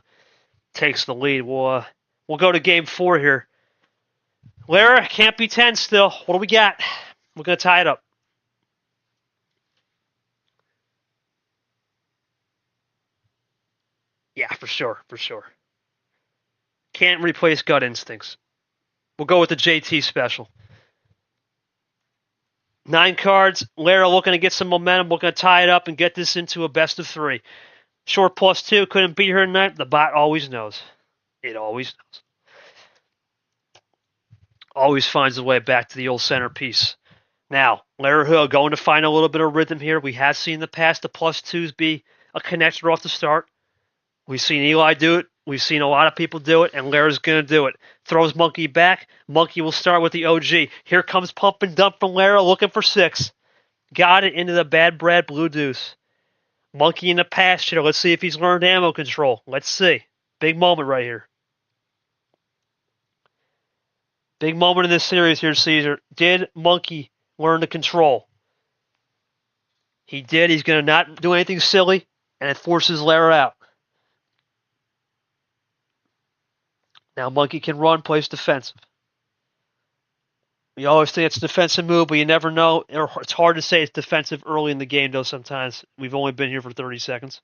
takes the lead. We'll go to game 4 here. Lara, can't be 10 still. What do we got? We're going to tie it up. Yeah, for sure. Can't replace gut instincts. We'll go with the JT special. 9 cards. Lara looking to get some momentum. We're going to tie it up and get this into a best of 3. Short +2. Couldn't beat her tonight. The bot always knows. It always knows. Always finds a way back to the old centerpiece. Now, Laraujo going to find a little bit of rhythm here. We have seen in the past the +2s be a connector off the start. We've seen Eli do it We've seen a lot of people do it, and Lara's going to do it. Throws Monkey back. Monkey will start with the OG. Here comes pump and dump from Lara, looking for 6. Got it into the bad Brad Blue Deuce. Monkey in the pasture. Let's see if he's learned ammo control. Let's see. Big moment right here. Big moment in this series here, Caesar. Did Monkey learn to control? He did. He's going to not do anything silly, and it forces Lara out. Now Monkey can run, plays defensive. We always think it's a defensive move, but you never know. It's hard to say it's defensive early in the game, though, sometimes. We've only been here for 30 seconds.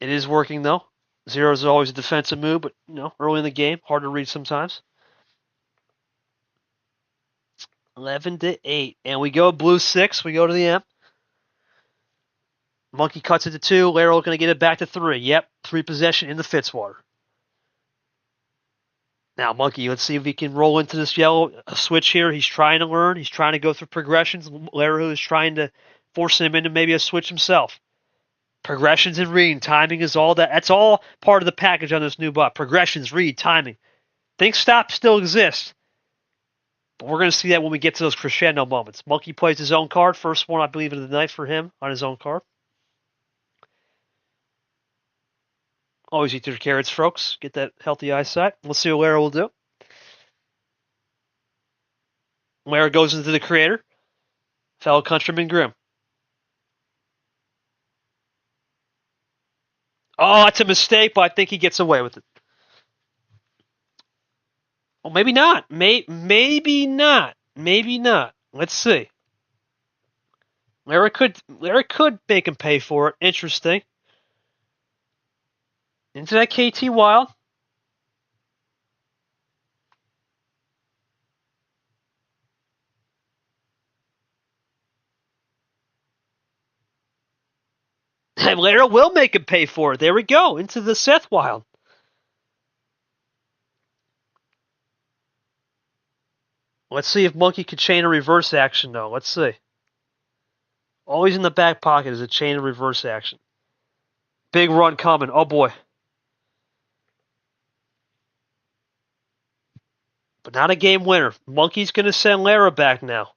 It is working, though. 0 is always a defensive move, but, early in the game, hard to read sometimes. 11-8. And we go blue 6. We go to the M. Monkey cuts it to 2. Lara looking to get it back to 3. Yep, 3 possession in the Fitzwater. Now, Monkey, let's see if he can roll into this yellow switch here. He's trying to learn. He's trying to go through progressions. Laraujo is trying to force him into maybe a switch himself. Progressions and reading. Timing is all that. That's all part of the package on this new buff. Progressions, read, timing. Think stop still exists. But we're going to see that when we get to those crescendo moments. Monkey plays his own card. First one, I believe, of the night for him on his own card. Always eat their carrots, folks. Get that healthy eyesight. We'll see what Lara will do. Lara goes into the creator. Fellow countryman Grimm. Oh, that's a mistake, but I think he gets away with it. Well, maybe not. Maybe not. Maybe not. Let's see. Lara could make him pay for it. Interesting. Into that KT Wild. And Lara will make him pay for it. There we go. Into the Seth Wild. Let's see if Monkey could chain a reverse action, though. Let's see. Always in the back pocket is a chain of reverse action. Big run coming. Oh, boy. But not a game winner. Monkey's going to send Lara back now.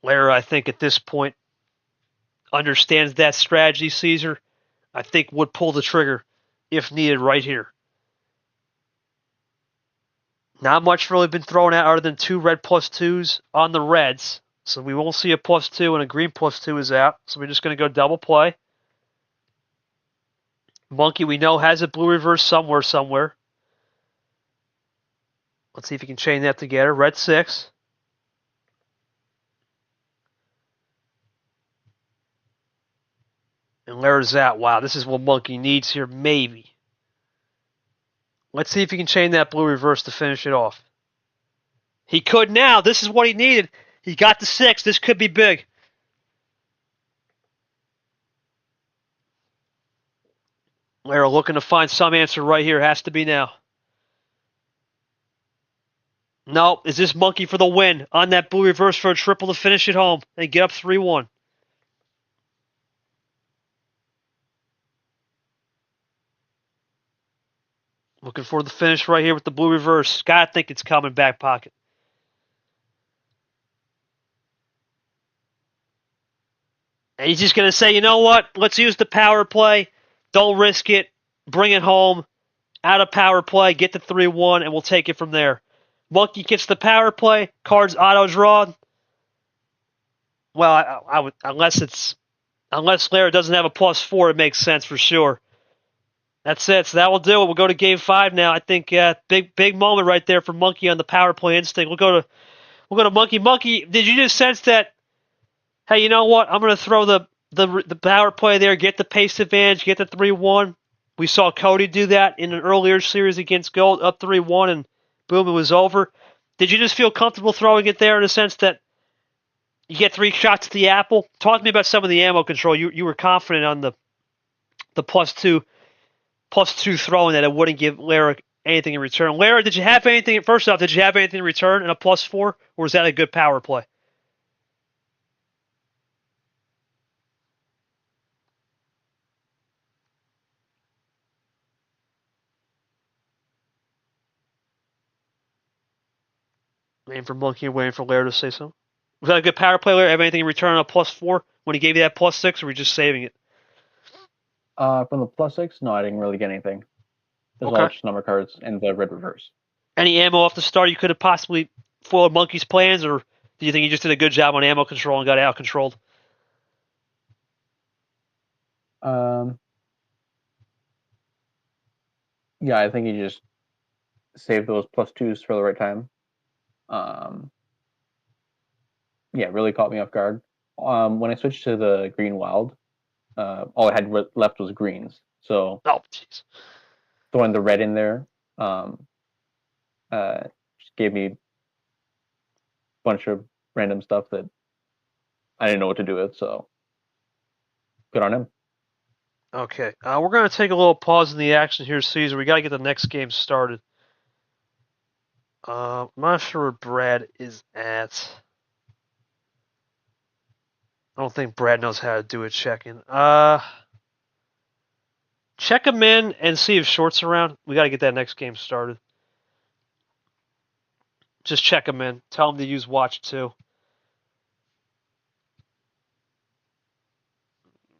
Lara, I think, at this point, understands that strategy, Caesar. I think would pull the trigger if needed right here. Not much really been thrown out other than 2 red +2s on the reds. So we won't see a +2 and a green +2 is out. So we're just going to go double play. Monkey, we know, has a blue reverse somewhere. Let's see if he can chain that together. Red 6. And Lara's out. Wow, this is what Monkey needs here, maybe. Let's see if he can chain that blue reverse to finish it off. He could now. This is what he needed. He got the 6. This could be big. Lara looking to find some answer right here. Has to be now. No, is this Monkey for the win? On that blue reverse for a triple to finish it home. They get up 3-1. Looking for the finish right here with the blue reverse. Gotta think it's coming back pocket. And he's just going to say, you know what? Let's use the power play. Don't risk it. Bring it home. Out of power play. Get the 3-1, and we'll take it from there. Monkey gets the power play. Cards auto drawn. Well, I would, unless Lara doesn't have a +4, it makes sense for sure. That's it. So that will do it. We'll go to game 5 now. I think big moment right there for Monkey on the power play instinct. We'll go to Monkey. Monkey, did you just sense that? Hey, you know what? I'm going to throw the power play there. Get the pace advantage. Get the 3-1. We saw Cody do that in an earlier series against Gold, up 3-1, and boom, it was over. Did you just feel comfortable throwing it there in the sense that you get 3 shots at the apple? Talk to me about some of the ammo control. You were confident on the +2 throwing that it wouldn't give Lara anything in return. Lara, did you have anything? First off, did you have anything in return in a +4, or was that a good power play? Waiting for Monkey and waiting for Lair to say something. Was that a good power play, Lair? Have anything in return on a +4 when he gave you that +6, or were we just saving it? From the +6, no, I didn't really get anything. There's Okay. all just number cards and the red reverse. Any ammo off the start you could have possibly foiled Monkey's plans, or do you think he just did a good job on ammo control and got out controlled? Yeah, I think he just saved those +2s for the right time. Yeah, really caught me off guard. When I switched to the green wild, all I had left was greens. So Oh, jeez. throwing the red in there just gave me a bunch of random stuff that I didn't know what to do with. So good on him. Okay. We're going to take a little pause in the action here, Caesar. We got to get the next game started. I'm not sure where Brad is at. I don't think Brad knows how to do a check-in. Check him in and see if Short's around. We got to get that next game started. Just check him in. Tell him to use Watch 2.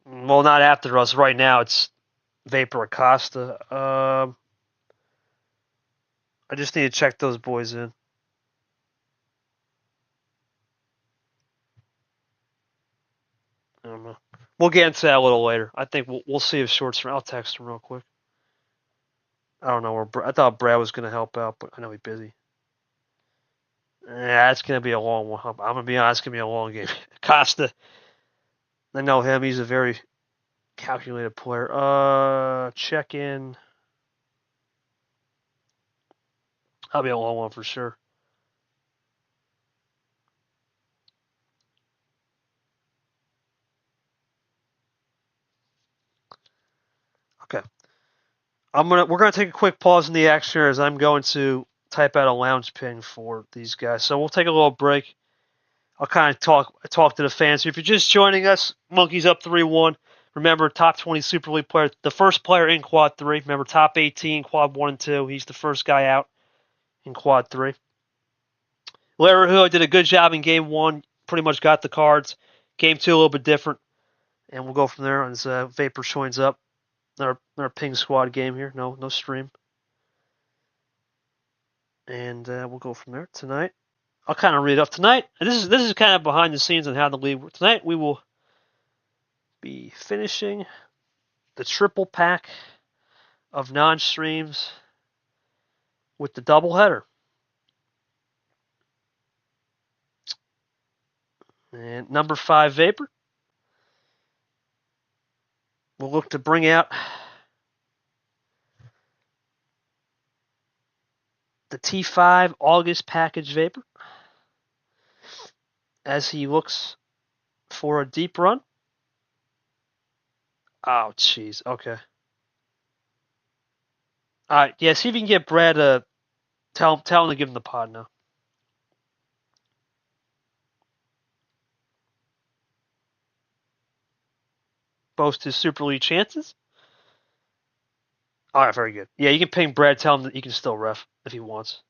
Well, not after us. Right now, it's Vapor Acosta. I just need to check those boys in. I don't know. We'll get into that a little later. I think we'll see if Short's around. I'll text him real quick. I don't know where I thought Brad was going to help out, but I know he's busy. Yeah, it's going to be a long one. I'm going to be honest, it's going to be a long game. Costa, I know him. He's a very calculated player. Check in. That'll be a long one for sure. Okay. We're gonna take a quick pause in the action here as I'm going to type out a lounge pin for these guys. So we'll take a little break. I'll kind of talk to the fans. If you're just joining us, Monkeys up 3-1. Remember, top 20 Super League player, the first player in Quad 3. Remember, top 18, Quad 1 and 2. He's the first guy out in Quad 3. Laraujo did a good job in Game 1. Pretty much got the cards. Game 2, a little bit different. And we'll go from there as Vapor joins up. Our ping squad game here. No stream. And we'll go from there tonight. I'll kind of read up tonight. And this is kind of behind the scenes on how the league works. Tonight we will be finishing the triple pack of non-streams with the doubleheader. And number 5 Vapor. We'll look to bring out the T5 August package Vapor as he looks for a deep run. Oh, jeez. Okay. All right. Yeah, see if you can get Brad to tell him to give him the pod now. Boast his Super League chances. All right, very good. Yeah, you can ping Brad, tell him that he can still ref if he wants.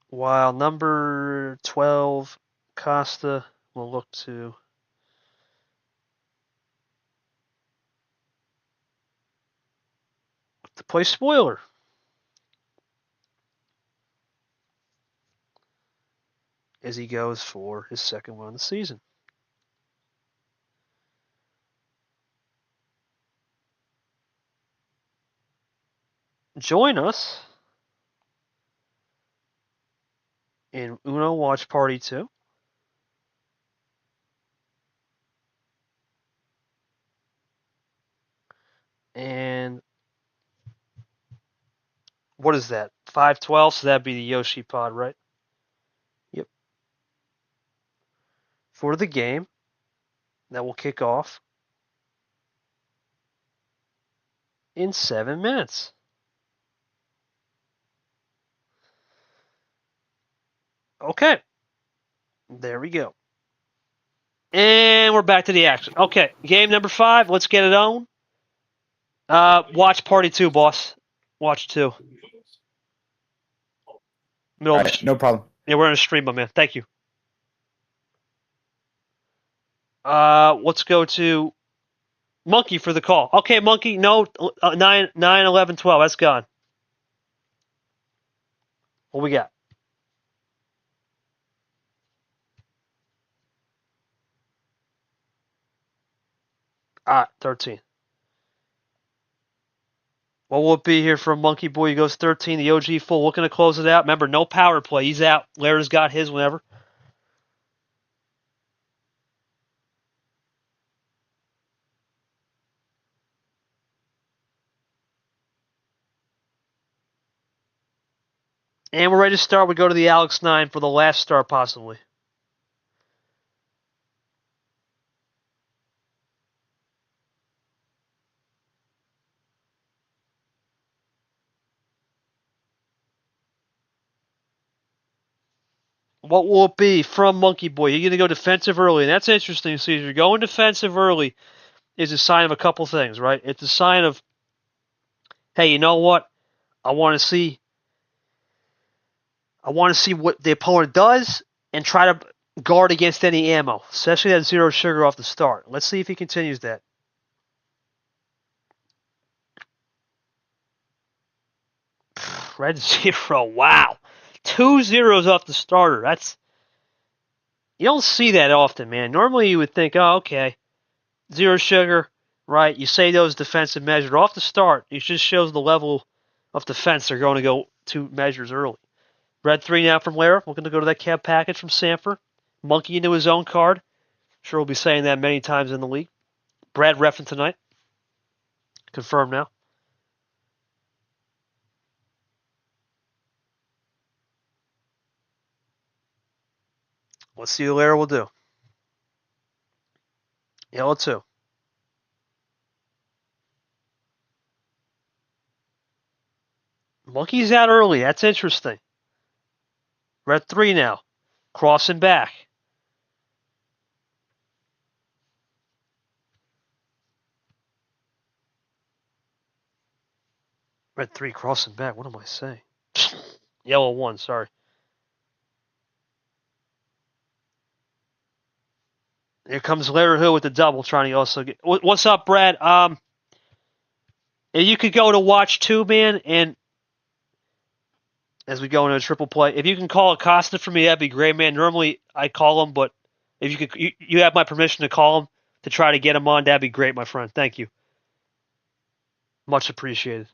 While number 12, Costa, will look to play spoiler. As he goes for his second one of the season. Join us in Uno Watch Party 2. And what is that? 512, so that'd be the Yoshi pod, right? Yep. For the game that will kick off in 7 minutes. Okay. There we go. And we're back to the action. Okay, game number 5. Let's get it on. Watch Party 2, boss. Watch 2. Middle All of right, no problem. yeah, we're in a stream, my man. Thank you. Let's go to Monkey for the call. Okay, Monkey, no, 9, 11, 12. That's gone. What we got? 13. What will it be here from Monkey Boy? He goes 13. The OG full looking to close it out. Remember, no power play. He's out. Lara's got his whenever. And we're ready to start. We go to the Alex 9 for the last start, possibly. What will it be from Monkey Boy? You're going to go defensive early, and that's interesting. See, if you're going defensive early, is a sign of a couple things, right? It's a sign of, hey, you know what? I want to see what the opponent does and try to guard against any ammo, especially that zero sugar off the start. Let's see if he continues that. Red 0, wow. 2 zeros off the starter. You don't see that often, man. Normally you would think, oh, okay, zero sugar, right? You say those defensive measures off the start. It just shows the level of defense they're going to go 2 measures early. Red 3 now from Lara. We're going to go to that cab package from Sanford. Monkey into his own card. Sure we'll be saying that many times in the league. Brad reffing tonight. Confirmed now. Let's see what Lara will do. Yellow 2. Monkey's out early. That's interesting. Red 3 now. Crossing back. Red 3 crossing back. What am I saying? Yellow 1, sorry. Here comes Laraujo with the double, trying to also get. What's up, Brad? If you could go to watch 2, man, and as we go into a triple play, if you can call Acosta for me, that'd be great, man. Normally I call him, but if you could, you have my permission to call him to try to get him on. That'd be great, my friend. Thank you. Much appreciated.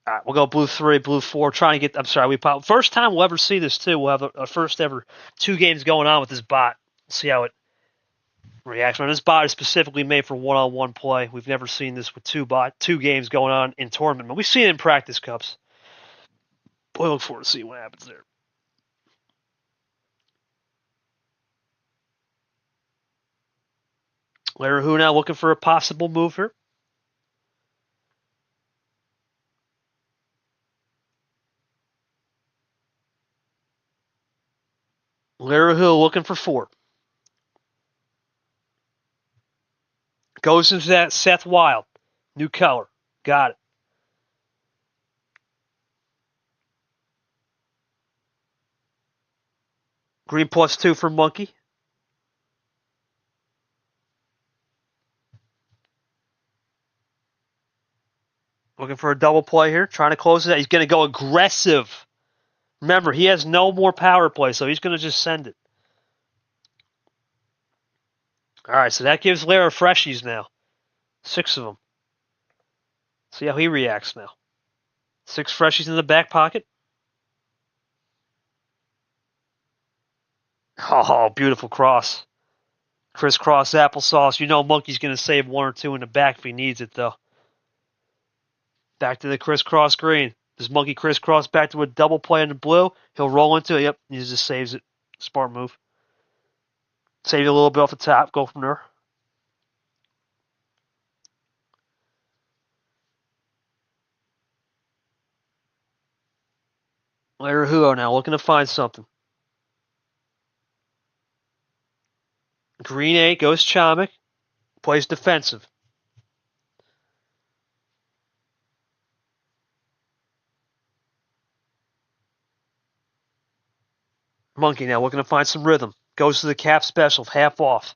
All right, we'll go blue 3, blue 4. Trying to get. I'm sorry, we pop. First time we'll ever see this too. We'll have a first ever 2 games going on with this bot. See how it reacts. Now, this bot is specifically made for one-on-one play. We've never seen this with 2 games going on in tournament, but we've seen it in practice cups. Boy, I look forward to see what happens there. Laraujo now looking for a possible move here. Laraujo looking for 4. Goes into that Seth Wild. New color. Got it. Green +2 for Monkey. Looking for a double play here. Trying to close it out. He's going to go aggressive. Remember, he has no more power play, so he's going to just send it. All right, so that gives Lara freshies now. 6 of them. See how he reacts now. 6 freshies in the back pocket. Oh, beautiful cross. Crisscross applesauce. You know Monkey's going to save 1 or 2 in the back if he needs it, though. Back to the crisscross green. Does Monkey crisscross back to a double play in the blue? He'll roll into it. Yep, he just saves it. Smart move. Save it a little bit off the top. Go from there. Laraujo now looking to find something. Green 8 goes Chomik. Plays defensive. Monkey now looking to find some rhythm. Goes to the cap special, half off.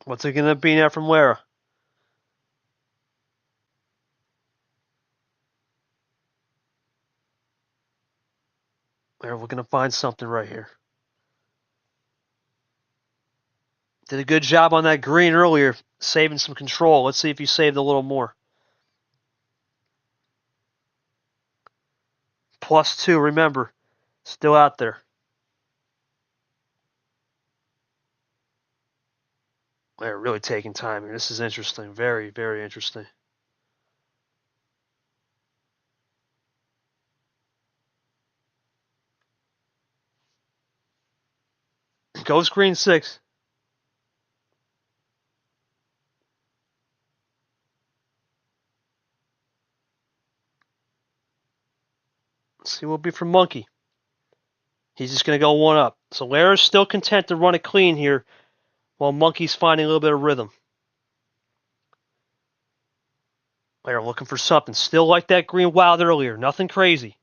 What's it going to be now from Lara? Lara looking to find something right here. Did a good job on that green earlier, saving some control. Let's see if he saved a little more. +2, remember. Still out there. They're really taking time here. This is interesting. Very, very interesting. Goes green 6. Let's see what will be from Monkey. He's just going to go 1 up. So Lara's still content to run it clean here while Monkey's finding a little bit of rhythm. Lara looking for something. Still like that green wild earlier. Nothing crazy.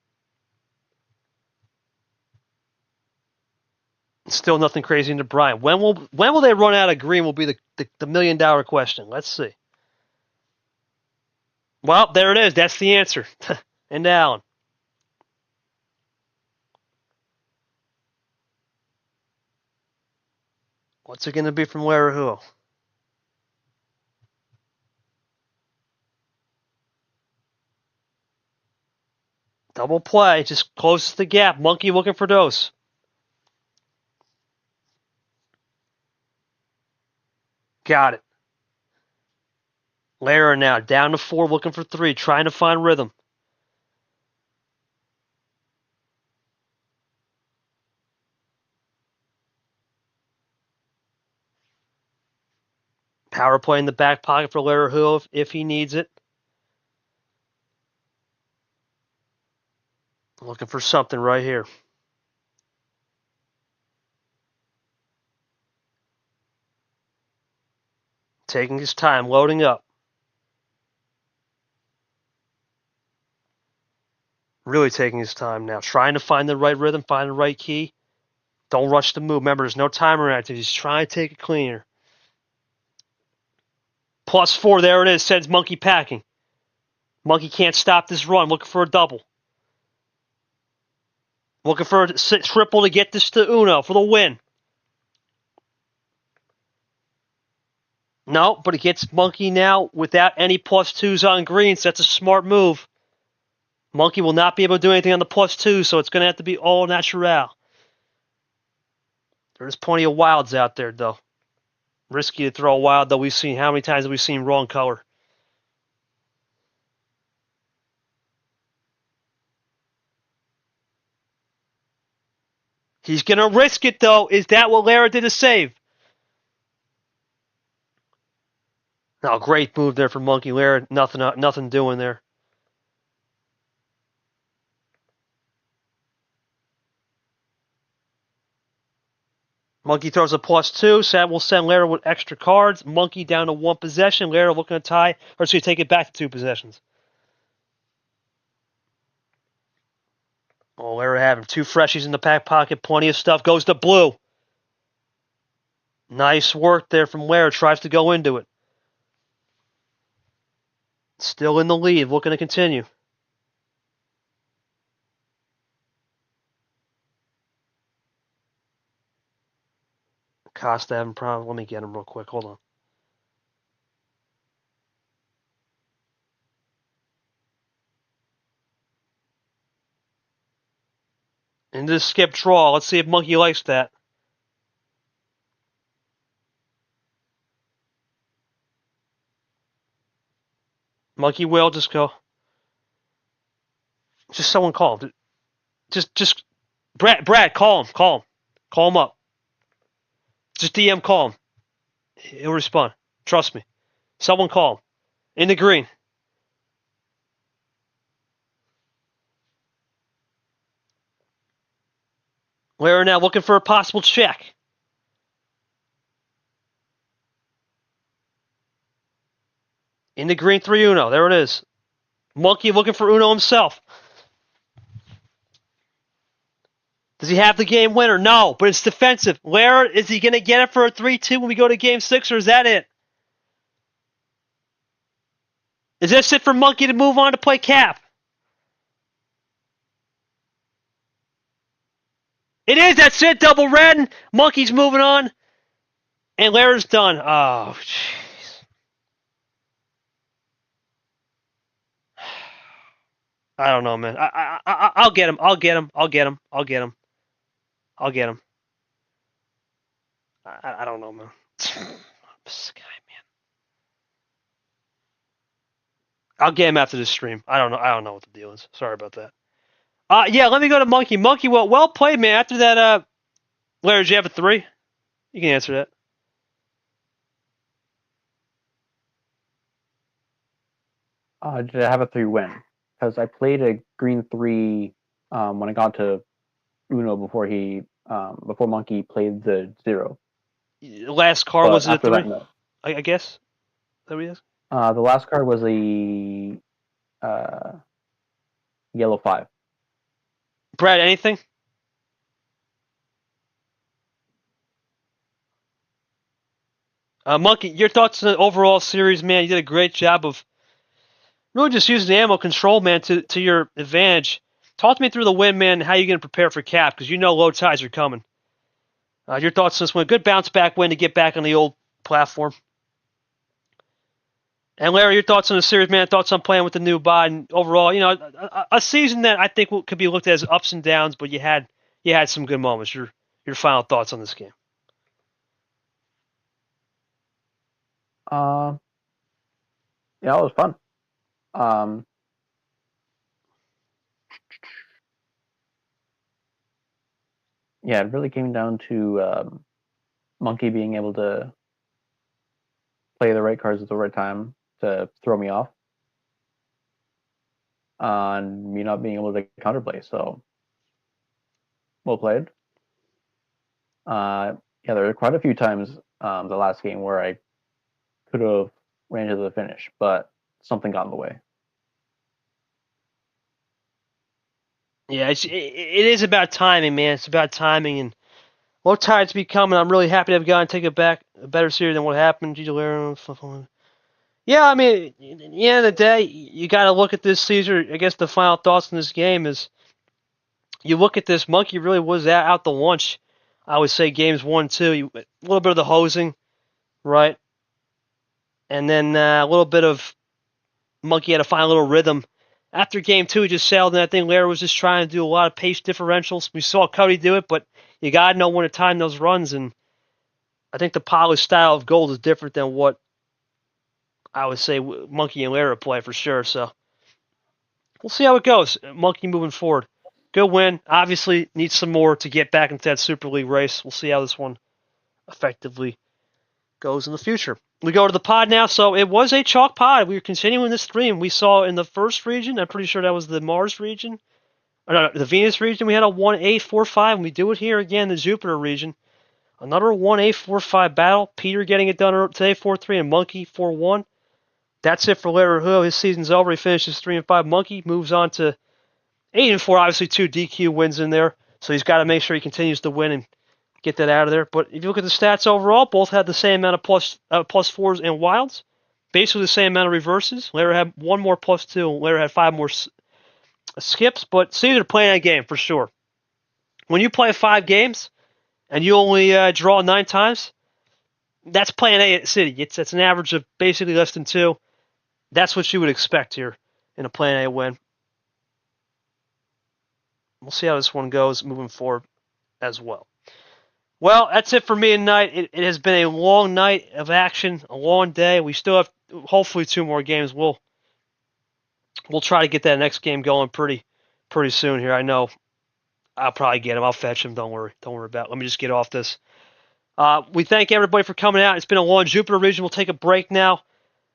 Still nothing crazy into Brian. When will they run out of green will be the $1 million question. Let's see. Well, there it is. That's the answer. And Allen. What's it going to be from Laraujo? Double play. Just closes the gap. Monkey looking for dose. Got it. Lara now down to 4, looking for 3, trying to find rhythm. Power play in the back pocket for Laraujo if he needs it. Looking for something right here. Taking his time, loading up. Really taking his time now. Trying to find the right rhythm, find the right key. Don't rush the move. Remember, there's no timer active. He's trying to take it cleaner. +4, there it is. Sends Monkey packing. Monkey can't stop this run. Looking for a double. Looking for a triple to get this to Uno for the win. No, but it gets Monkey now without any +2s on greens. That's a smart move. Monkey will not be able to do anything on the +2, so it's going to have to be all natural. There's plenty of wilds out there, though. Risky to throw a wild, though. We've seen how many times have we seen wrong color? He's going to risk it, though. Is that what Lara did to save? No, great move there for Monkey. Lara, nothing doing there. Monkey throws a +2. So that will send Lara with extra cards. Monkey down to 1 possession. Lara looking to tie, or so you take it back to 2 possessions. Oh, Lara having 2 freshies in the back pocket. Plenty of stuff. Goes to blue. Nice work there from Lara. Tries to go into it. Still in the lead. Looking to continue. Costa having problems. Let me get him real quick. Hold on. Into the skip draw. Let's see if Monkey likes that. Monkey will just go. Just someone call him. Just Brad, call him. Call him up. Just DM call him. He'll respond. Trust me. Someone call him. In the green. Lara now looking for a possible check. In the green 3 Uno. There it is. Monkey looking for Uno himself. Does he have the game winner? No, but it's defensive. Lara, is he going to get it for a 3-2 when we go to game 6, or is that it? Is this it for Monkey to move on to play Cap? It is. That's it. Double red. Monkey's moving on. And Lara's done. Oh, jeez. I don't know, man. I'll get him. I'll get him. I don't know, man. This guy, man. I'll get him after this stream. I don't know what the deal is. Sorry about that. Yeah, let me go to Monkey. Monkey, well played, man. After that, Larry, did you have a 3? You can answer that. Did I have a 3 win? Because I played a green 3 when I got to Uno before Monkey played the 0. Last card was it a 3? That, no. I guess. There he is. The last card was a yellow 5. Brad, anything? Monkey, your thoughts on the overall series, man? You did a great job of really just using the ammo control, man, to your advantage. Talk to me through the win, man, how you going to prepare for Cap, because you know low tides are coming. Your thoughts on this one? Good bounce back win to get back on the old platform. And Larry, your thoughts on the series, man? Thoughts on playing with the new bod, and overall, you know, a season that I think could be looked at as ups and downs, but you had some good moments. Your final thoughts on this game? Yeah, it was fun. Yeah, it really came down to Monkey being able to play the right cards at the right time to throw me off, and me not being able to counterplay. So, well played. Yeah, there were quite a few times the last game where I could have ran to the finish, but something got in the way. Yeah, it is about timing, man. It's about timing, and low tides be coming. I'm really happy to have gotten take it back a better series than what happened. Yeah, I mean, at the end of the day, you got to look at this, Caesar. I guess the final thoughts on this game is, you look at this, Monkey really was out the lunch. I would say games 1, 2, a little bit of the hosing, right? And then a little bit of Monkey had to find a little rhythm. After game 2, he just sailed, and I think Larry was just trying to do a lot of pace differentials. We saw Cody do it, but you got to know when to time those runs, and I think the polished style of gold is different than what I would say Monkey and Lara play for sure. So we'll see how it goes. Monkey moving forward. Good win. Obviously needs some more to get back into that Super League race. We'll see how this one effectively goes in the future. We go to the pod now. So it was a chalk pod. We were continuing this stream. We saw in the first region, I'm pretty sure that was the Mars region. No, the Venus region, we had a 1A45, and we do it here again, the Jupiter region. Another 1A45 battle. Peter getting it done today, 4-3, and Monkey 4-1. That's it for Laraujo. His season's over. He finishes 3-5. Monkey moves on to 8-4. Obviously, 2 DQ wins in there, so he's got to make sure he continues to win and get that out of there. But if you look at the stats overall, both had the same amount of plus 4s and wilds. Basically the same amount of reverses. Larry had 1 more +2, and Larry had 5 more skips. But Caesar playing that game for sure. When you play 5 games and you only draw 9 times, that's playing A at City. It's an average of basically less than 2. That's what you would expect here in a Plan A win. We'll see how this one goes moving forward as well. Well, that's it for me tonight. It has been a long night of action, a long day. We still have hopefully 2 more games. We'll try to get that next game going pretty soon here. I know I'll probably get him. I'll fetch him. Don't worry about it. Let me just get off this. We thank everybody for coming out. It's been a long Jupiter region. We'll take a break now.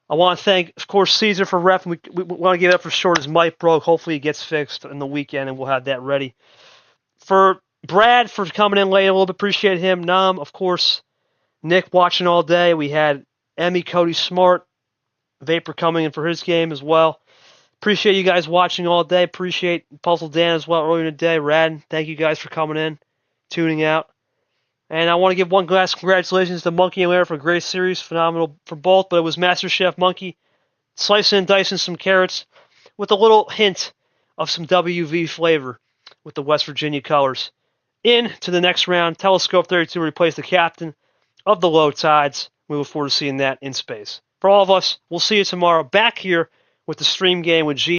I want to thank, of course, Caesar for ref. We want to give it up for Short. His mic broke. Hopefully it gets fixed in the weekend, and we'll have that ready. For Brad for coming in late, a little bit appreciate him. Nam, of course, Nick watching all day. We had Emmy, Cody Smart, Vapor coming in for his game as well. Appreciate you guys watching all day. Appreciate Puzzle Dan as well earlier in the day. Rad, thank you guys for coming in, tuning out. And I want to give one last congratulations to Monkey and Larry for a great series. Phenomenal for both, but it was Master Chef Monkey slicing and dicing some carrots with a little hint of some WV flavor with the West Virginia colors. In to the next round, Telescope 32 replaced the captain of the Low Tides. We look forward to seeing that in space. For all of us, we'll see you tomorrow back here with the stream game with G.